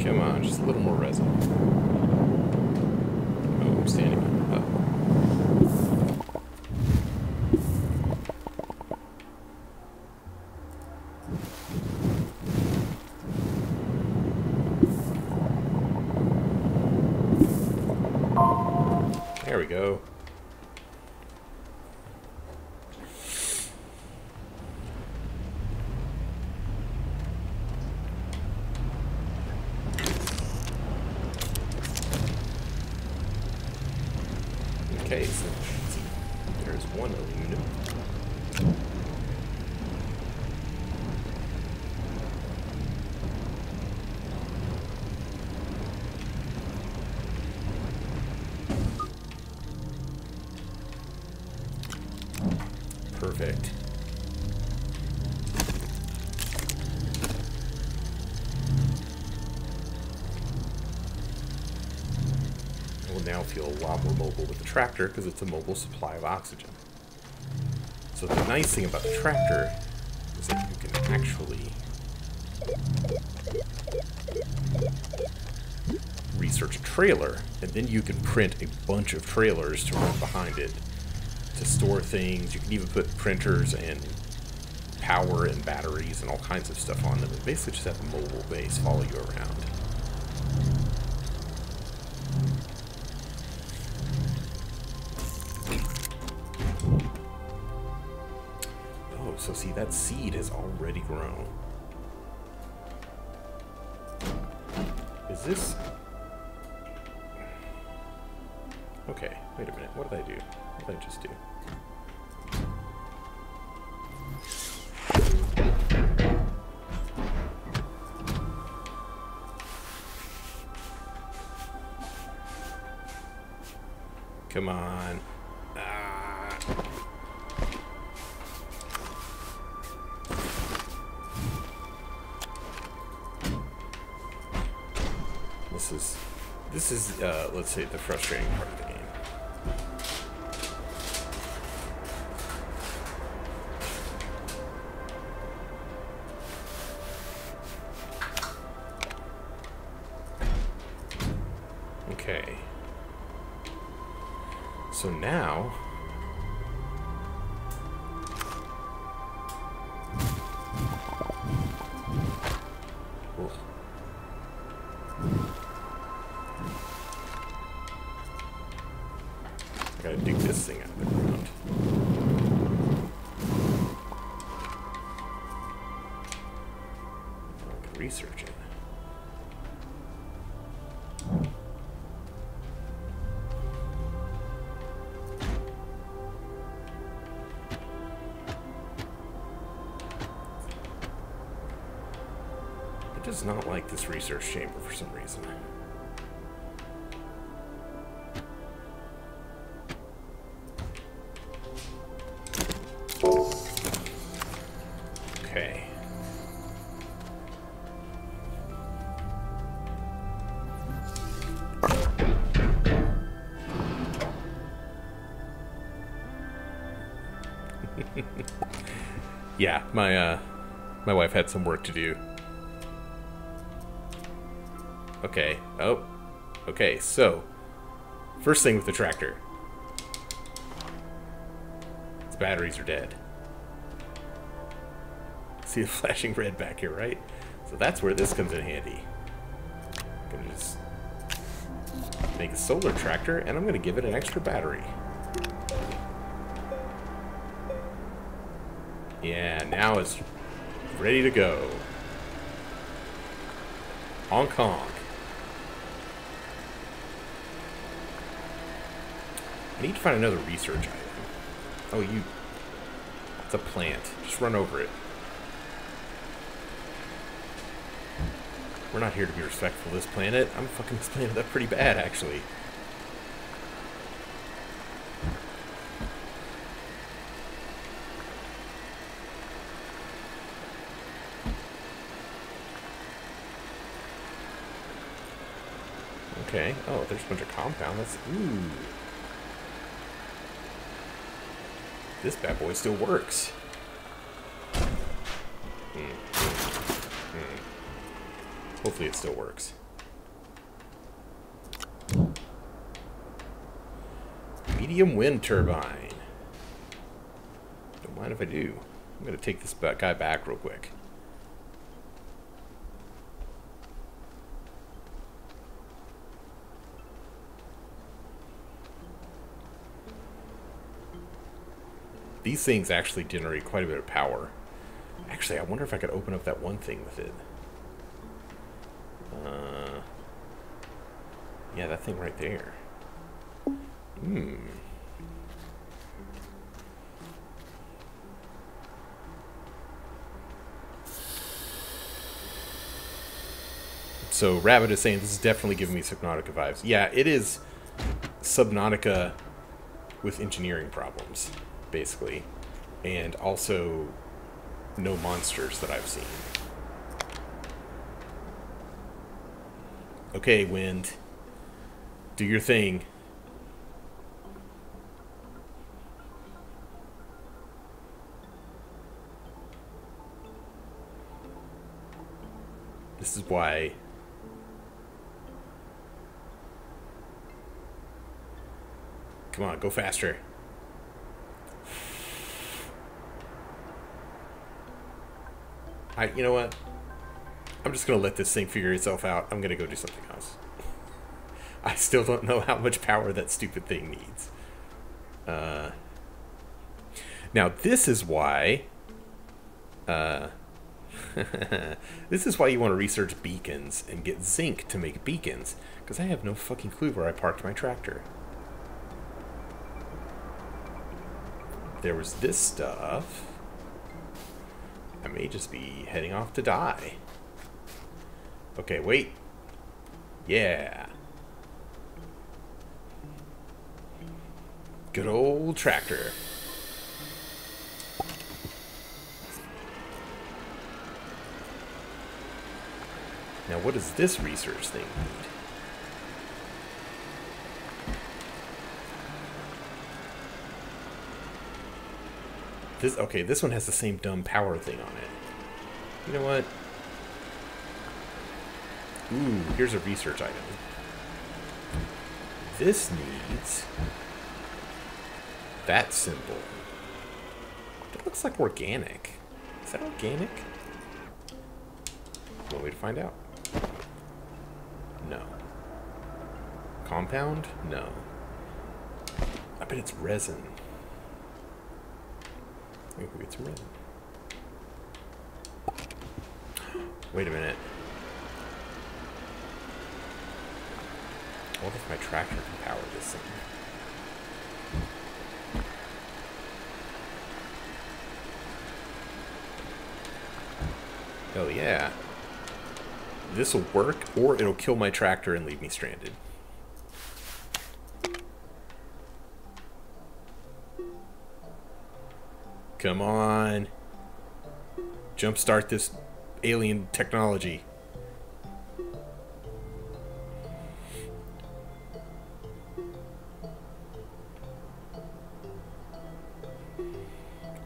Come on, just a little more resin. Oh, I'm standing up. There we go. Okay, so there's one aluminum. Perfect. We'll now feel a lot more mobile with the tractor because it's a mobile supply of oxygen. So the nice thing about the tractor is that you can actually research a trailer, and then you can print a bunch of trailers to run behind it to store things. You can even put printers and power and batteries and all kinds of stuff on them, and basically just have a mobile base follow you around. Oh, so see, that seed has already grown. Is this... Okay, wait a minute. What did I do? What did I just do? Come on. Ah. This is let's say the frustrating part of the game. Okay. So now ugh. I gotta dig this thing out of the ground. I can research it. It does not like this research chamber for some reason. Okay. Yeah, my wife had some work to do. Okay. Oh. Okay, so first thing with the tractor. Its batteries are dead. See the flashing red back here, right? So that's where this comes in handy. I'm gonna just make a solar tractor, and I'm gonna give it an extra battery. Yeah, now it's ready to go. Honk honk. I need to find another research item. Oh, you... It's the plant. Just run over it. We're not here to be respectful of this planet. I'm fucking this planet up pretty bad, actually. Okay. Oh, there's a bunch of compound. That's... Ooh. This bad boy still works. Hopefully it still works. Medium wind turbine. Don't mind if I do. I'm going to take this guy back real quick. These things actually generate quite a bit of power. Actually, I wonder if I could open up that one thing with it. Yeah, that thing right there. So, Rabbit is saying this is definitely giving me Subnautica vibes. Yeah, it is Subnautica with engineering problems, basically. And also, no monsters that I've seen. Okay, Wind. Do your thing. This is why... Come on, go faster. You know what? I'm just going to let this thing figure itself out. I'm going to go do something else. I still don't know how much power that stupid thing needs. Now, this is why... this is why you want to research beacons and get zinc to make beacons. Because I have no fucking clue where I parked my tractor. There was this stuff. I may just be heading off to die. Okay, wait. Yeah. Good old tractor. Now, what does this research thing need? Okay, this one has the same dumb power thing on it. You know what? Ooh, here's a research item. This needs that symbol. That looks like organic. Is that organic? One way to find out. No. Compound? No. I bet it's resin. Maybe we get some resin. Wait a minute. What if my tractor can power this thing? Hell yeah. This will work, or it'll kill my tractor and leave me stranded. Come on. Jumpstart this alien technology.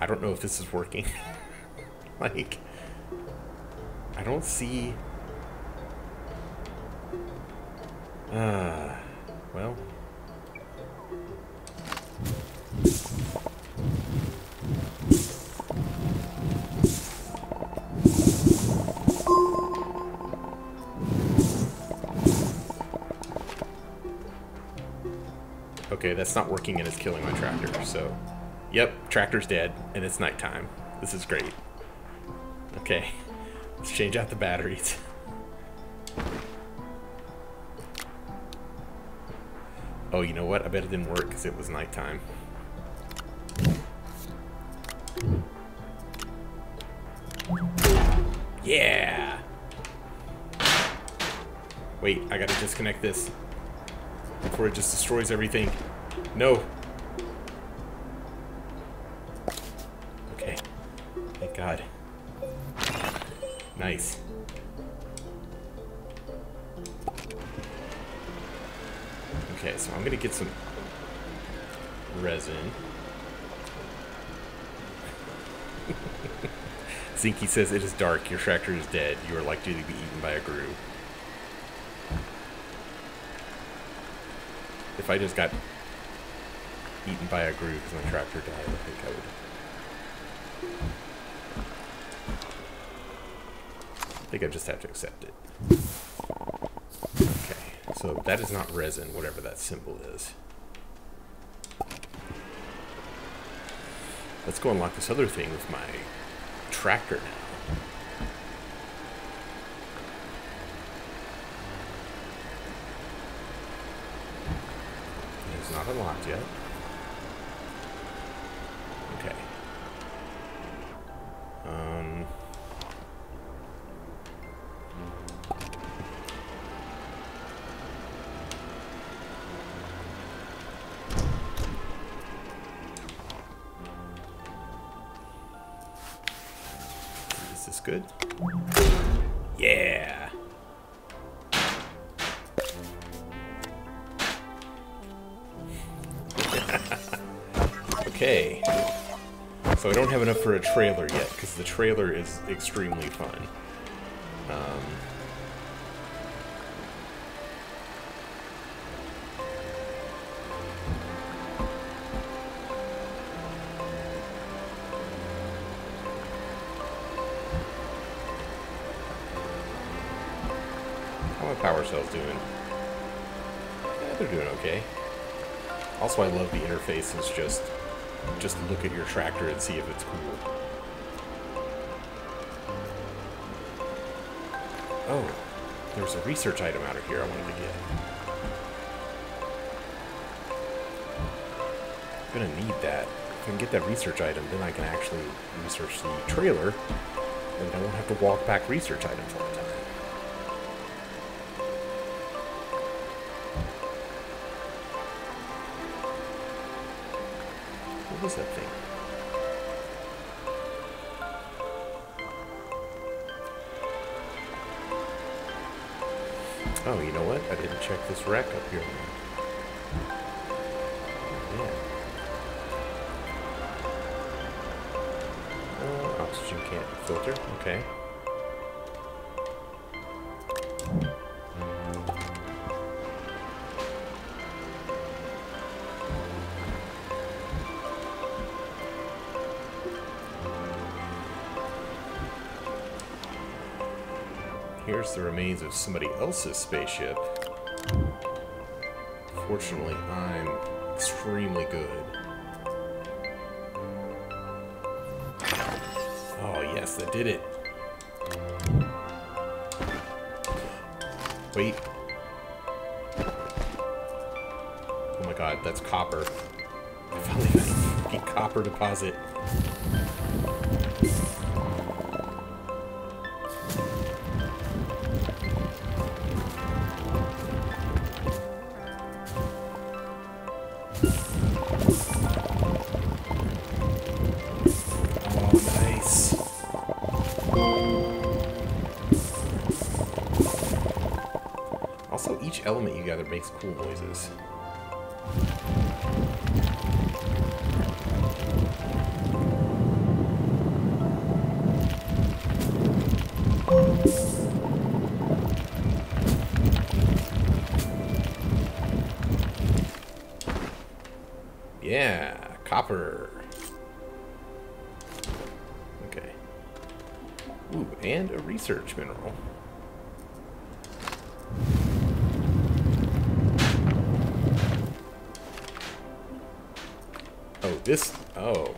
I don't know if this is working. Like, I don't see... well... Okay, that's not working and it's killing my tractor, so... Yep, tractor's dead, and it's nighttime. This is great. Okay, let's change out the batteries. Oh, you know what? I bet it didn't work because it was nighttime. Wait, I gotta disconnect this before it just destroys everything. No. Okay. Thank God. Nice. Okay, so I'm gonna get some resin. Zinky says, it is dark. Your tractor is dead. You are likely to be eaten by a grue. If I just got eaten by a grue because my tractor died, I think I would just have to accept it. Okay, so that is not resin, whatever that symbol is. Let's go unlock this other thing with my tractor now. It's not unlocked yet. Okay. Is this good? Yeah. Okay. So I don't have enough for a trailer yet, because the trailer is extremely fun. How are my power cells doing? Yeah, they're doing okay. Also, I love the interfaces, just look at your tractor and see if it's cool. Oh, there's a research item out of here I wanted to get. I'm gonna need that. If I can get that research item, then I can actually research the trailer, and I won't have to walk back research items all the time. What is that thing? Oh, you know what? I didn't check this wreck up here. Yeah. Oxygen can't filter. Okay. Here's the remains of somebody else's spaceship. Fortunately, I'm extremely good. Oh, yes, that did it. Wait. Oh my god, that's copper. I finally got a fucking copper deposit. Also, each element you gather makes cool noises. Yeah, copper. Okay. Ooh, and a research mineral. Oh, this... Oh.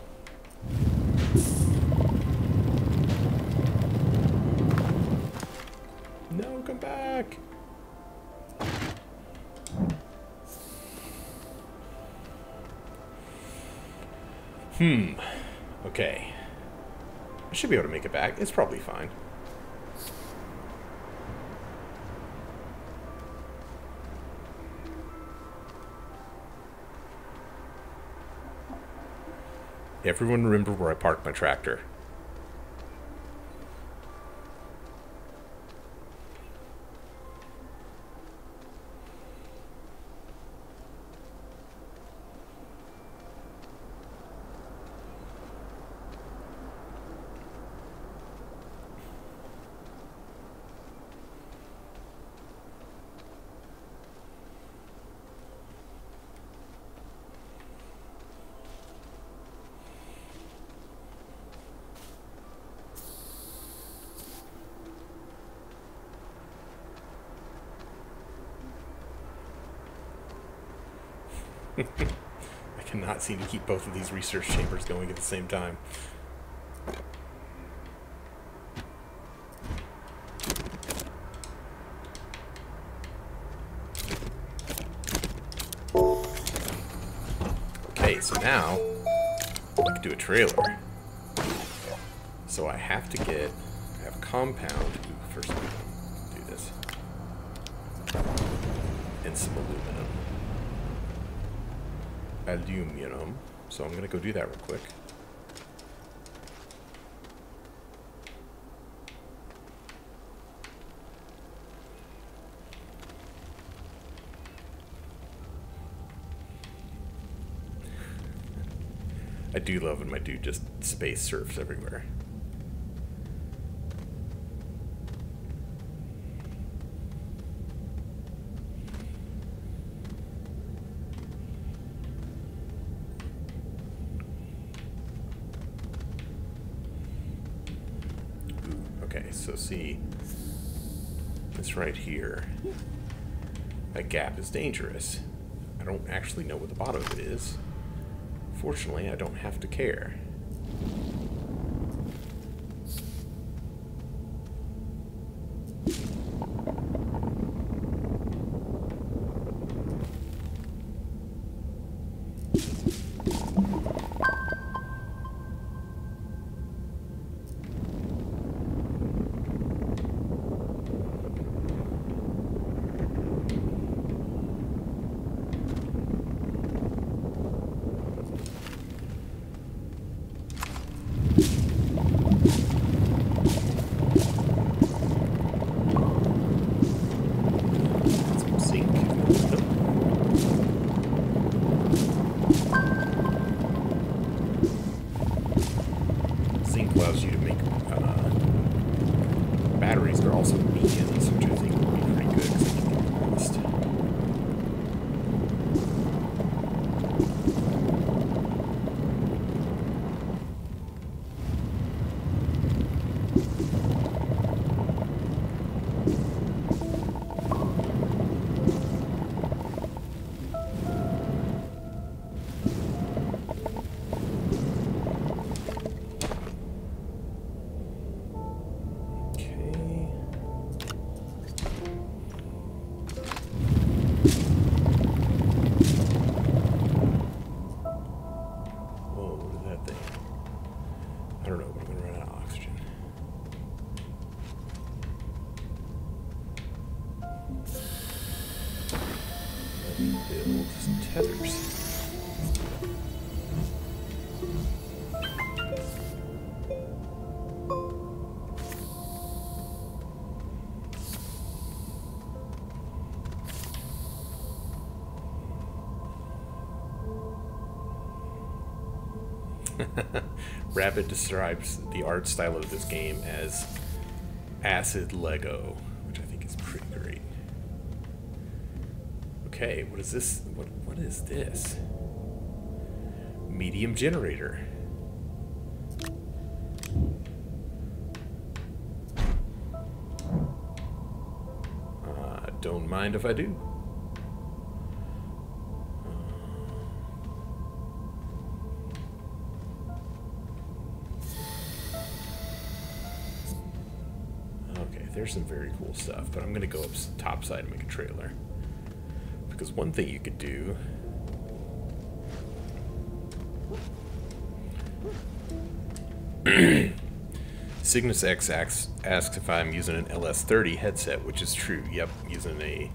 No, come back! Okay. I should be able to make it back. It's probably fine. Everyone remember where I parked my tractor. I cannot seem to keep both of these research chambers going at the same time. Okay, so now I can do a trailer. So I have to get, I have compound. Ooh, first I'm going to do this. And some aluminum. Aluminum. So I'm going to go do that real quick. I do love when my dude just space surfs everywhere. Okay, so see, this right here, that gap is dangerous. I don't actually know what the bottom of it is. Fortunately, I don't have to care. Allows you to make batteries. They're also beacons, which I think would be pretty good because I can get the list. Build some tethers. Rabbit describes the art style of this game as acid Lego, which I think is pretty great. Okay, what is this? What is this? Medium generator. Don't mind if I do. Okay, there's some very cool stuff, but I'm gonna go up top side and make a trailer. Because one thing you could do Cygnus X asks if I'm using an LS30 headset, which is true. Yep, using a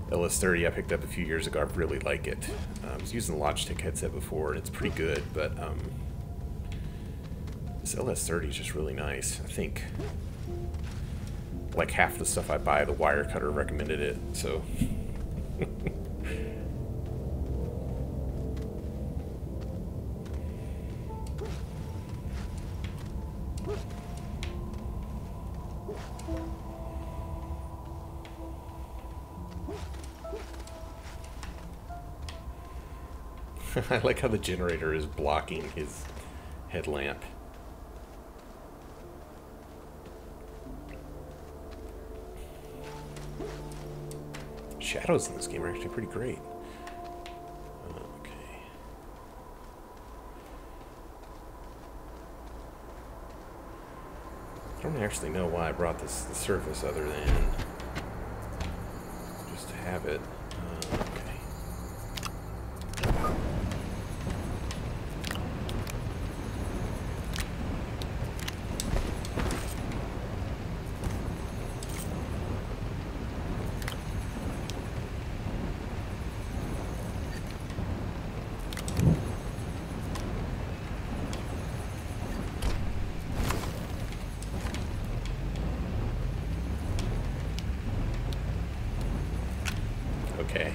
LS30 I picked up a few years ago. I really like it. I was using a Logitech headset before, and it's pretty good, but This LS30 is just really nice. I think like half the stuff I buy, the wire cutter recommended it, so. I like how the generator is blocking his headlamp. Shadows in this game are actually pretty great. Okay. I don't actually know why I brought this to the surface other than just to have it. Okay. Okay.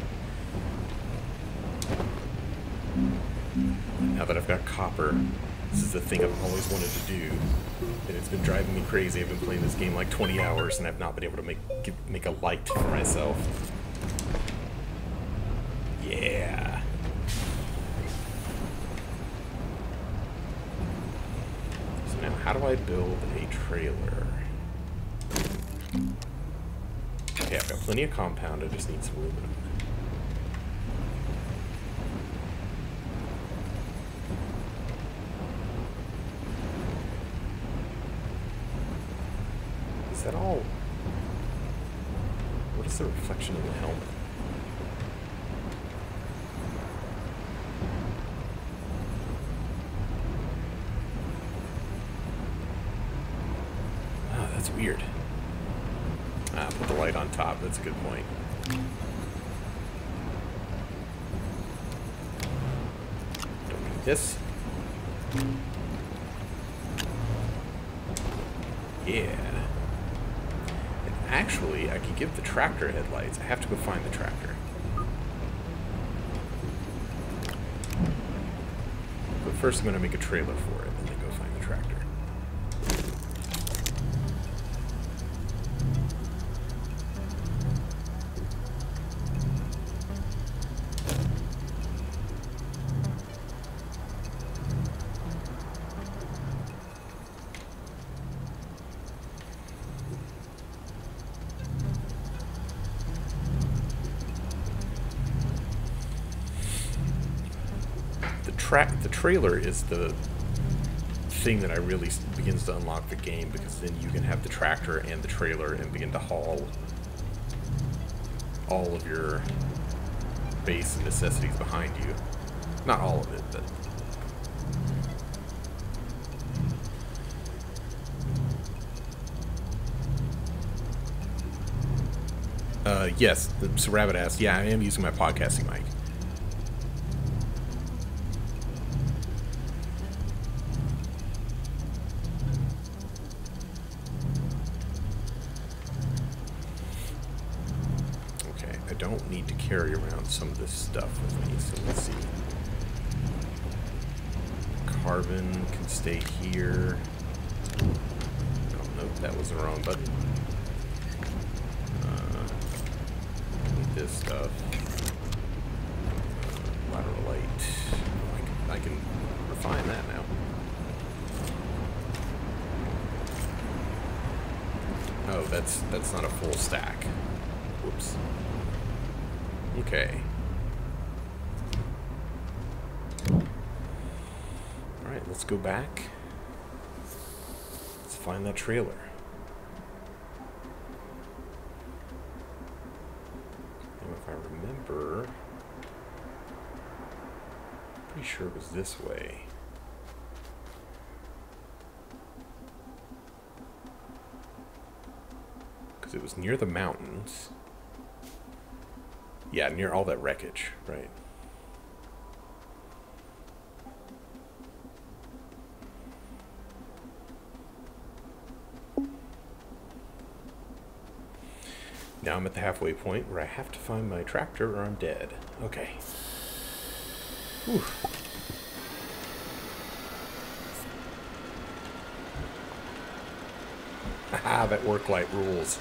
Now that I've got copper, this is the thing I've always wanted to do, and it's been driving me crazy. I've been playing this game like 20 hours, and I've not been able to make a light for myself. Yeah. So now, how do I build a trailer? Okay, I've got plenty of compound. I just need some aluminum. Is that all? What is the reflection in the helmet? Ah, that's weird. Ah, put the light on top. That's a good point. Don't need this. Yeah. And actually, I could give the tractor headlights. I have to go find the tractor. But first I'm going to make a trailer for it, and then go find the tractor. The trailer is the thing that I really begins to unlock the game, because then you can have the tractor and the trailer and begin to haul all of your base and necessities behind you. Not all of it, but yes, so Rabbit asked, yeah, I am using my podcasting mic. Don't need to carry around some of this stuff with me, so let's see. Carbon can stay here. Oh, nope, that was the wrong button. Need this stuff. Lateral light. I can refine that now. Oh, that's not a full stack. Whoops. Okay. Alright, let's go back. Let's find that trailer. Now, if I remember, pretty sure it was this way. Because it was near the mountains. Yeah, near all that wreckage, right. Now I'm at the halfway point where I have to find my tractor or I'm dead. Okay. Whew. Haha, that work light rules.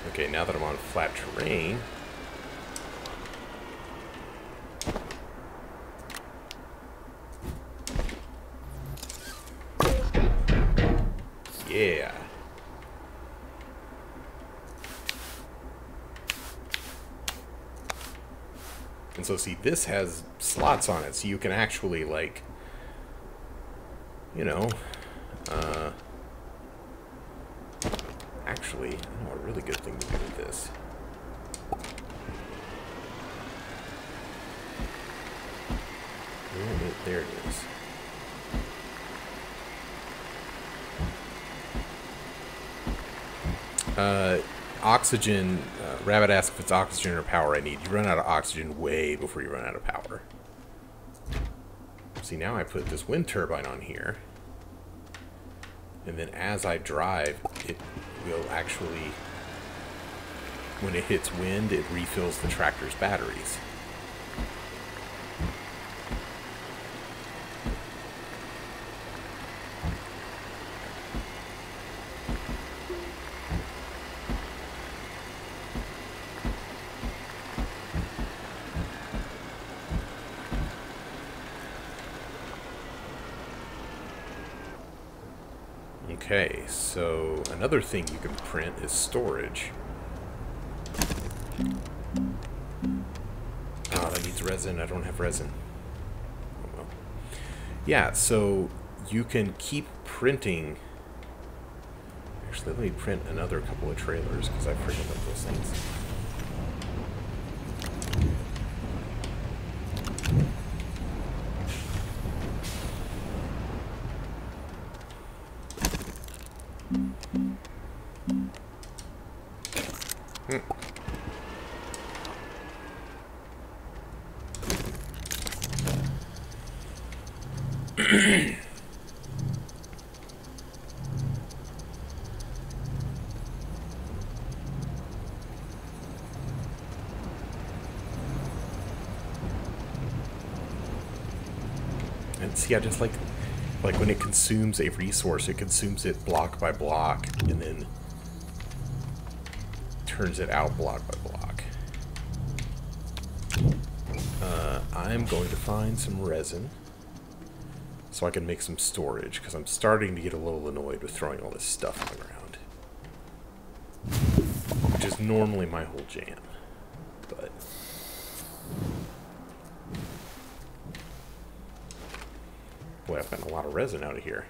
Okay, now that I'm on flat terrain, yeah. And so see, this has slots on it, so you can actually, like, you know, actually, I know a really good thing to do with this. There it is. Oxygen, Rabbit asks if it's oxygen or power I need. You run out of oxygen way before you run out of power. See, now I put this wind turbine on here. And then as I drive, it will actually, when it hits wind, it refills the tractor's batteries. Okay, so another thing you can print is storage. Oh, that needs resin. I don't have resin. Oh, well. Yeah, so you can keep printing. Actually, let me print another couple of trailers because I printed up those things. And see, I just like when it consumes a resource, it consumes it block by block, and then turns it out block by block. I'm going to find some resin so I can make some storage, because I'm starting to get a little annoyed with throwing all this stuff on the ground, which is normally my whole jam. But boy, I've gotten a lot of resin out of here.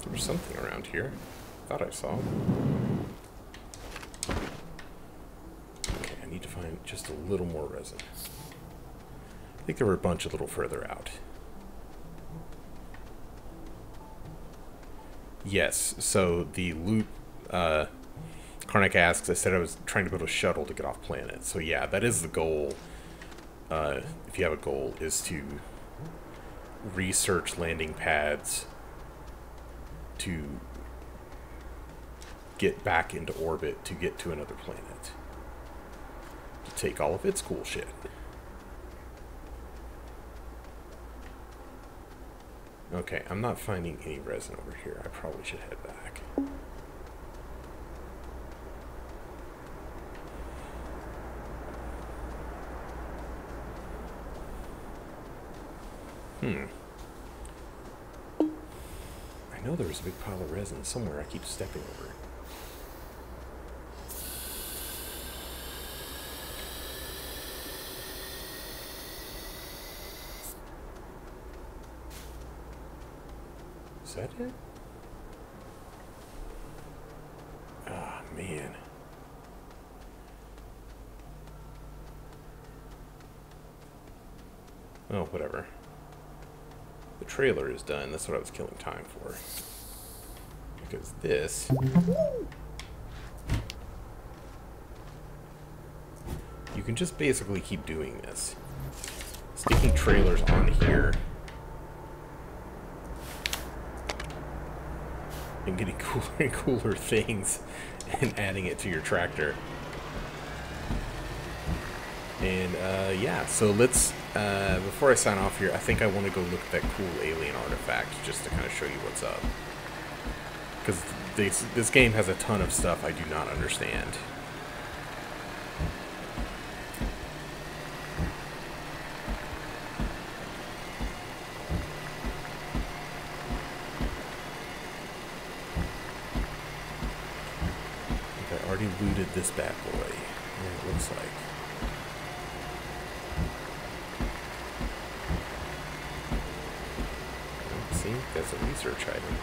There's something around here. Thought I saw. Okay, I need to find just a little more resin. I think there were a bunch a little further out. Yes, so the loot, Karnak asks, I said I was trying to build a shuttle to get off planet. So yeah, that is the goal. If you have a goal, is to research landing pads to get back into orbit to get to another planet. To take all of its cool shit. Okay, I'm not finding any resin over here. I probably should head back. I know there was a big pile of resin somewhere I keep stepping over. Is that it? Oh, whatever. The trailer is done. That's what I was killing time for. Because this... You can just basically keep doing this. Sticking trailers on here. And getting cooler and cooler things. And adding it to your tractor. And, yeah, so let's, before I sign off here, I think I want to go look at that cool alien artifact, just to kind of show you what's up. Because this game has a ton of stuff I do not understand. I think I already looted this bad boy. Yeah, it looks like. See, that's a research item.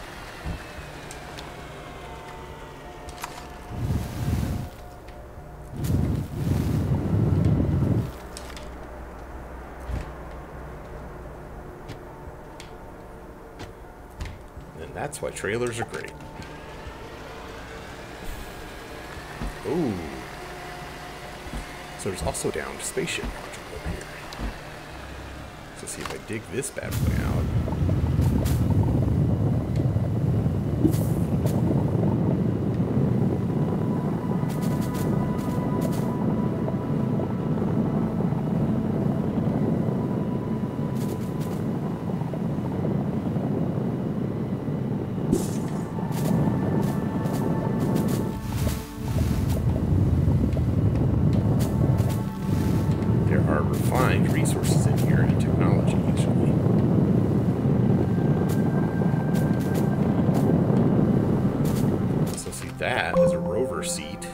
And that's why trailers are great. Ooh. So there's also a downed spaceship module over here. So see if I dig this bad boy out. Refined resources in here and technology usually. So see, that is a rover seat.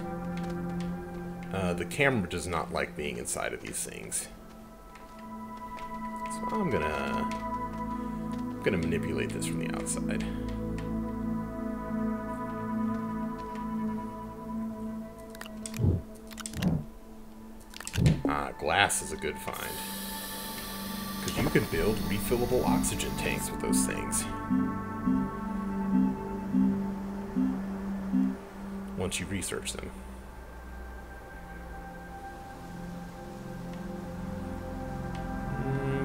The camera does not like being inside of these things. So I'm gonna manipulate this from the outside. Glass is a good find. Because you can build refillable oxygen tanks with those things. Once you research them.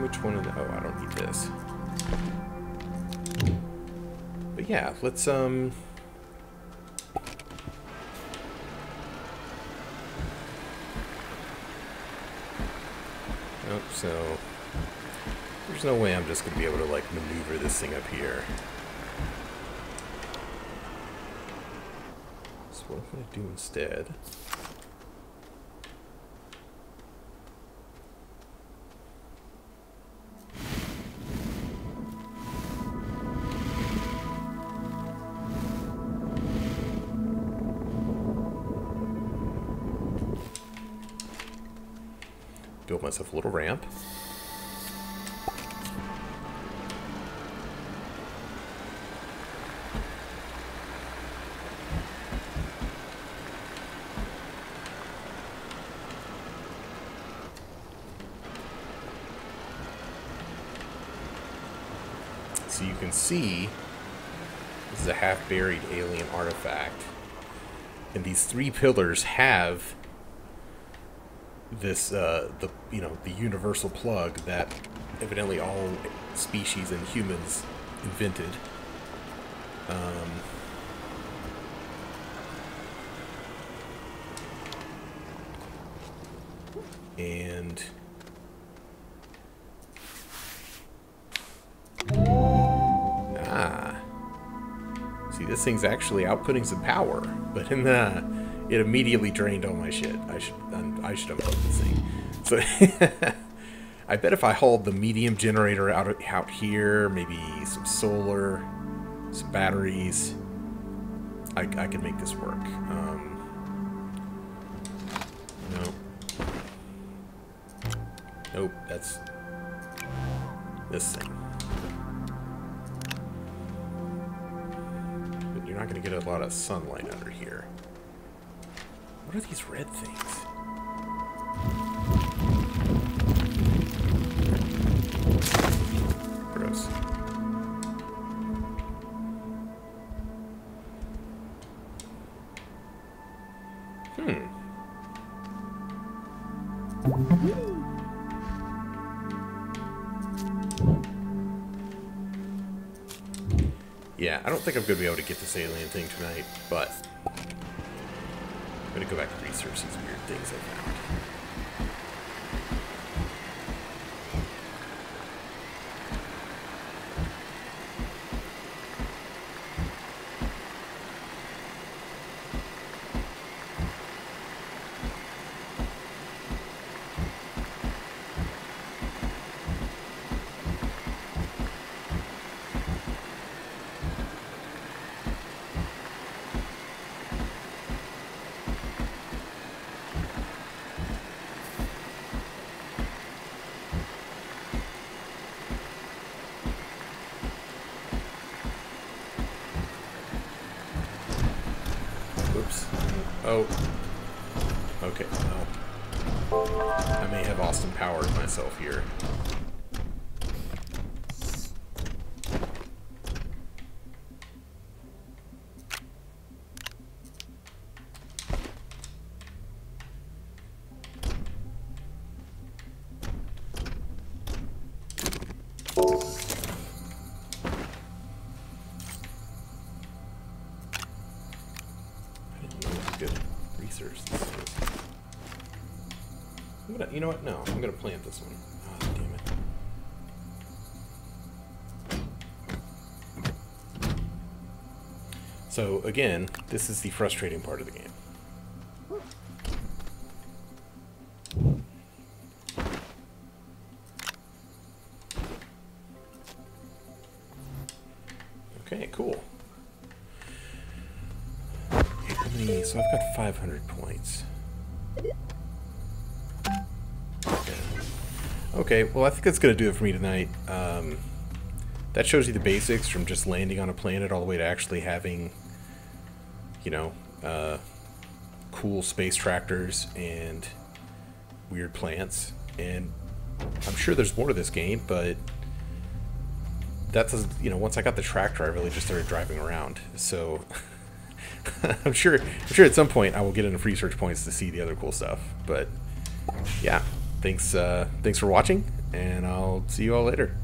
Which one of the... Oh, I don't need this. But yeah, let's, Nope, so there's no way I'm just going to be able to, like, maneuver this thing up here. So what I'm going to do instead... build myself a little ramp. So you can see this is a half-buried alien artifact, and these three pillars have this, the universal plug that evidently all species and humans invented. And see, this thing's actually outputting some power, but in the it immediately drained all my shit. I should unplug this thing. So I bet if I hauled the medium generator out here, maybe some solar, some batteries, I could make this work. No. Nope, that's this thing. But you're not going to get a lot of sunlight under here. What are these red things? Yeah, I don't think I'm going to be able to get this alien thing tonight, but I'm going to go back and research these weird things I found. Oops. Oh. Okay. Oh. I may have Austin powered myself here. Research this is. You know what? No, I'm gonna plant this one. Oh, damn it. So again, this is the frustrating part of the game. Okay, cool. So I've got 500 points. Okay, well I think that's going to do it for me tonight. That shows you the basics from just landing on a planet all the way to actually having, you know, cool space tractors and weird plants. And I'm sure there's more to this game, but that's, you know, once I got the tractor I really just started driving around. So I'm sure at some point I will get enough research points to see the other cool stuff. But yeah, thanks for watching, and I'll see you all later.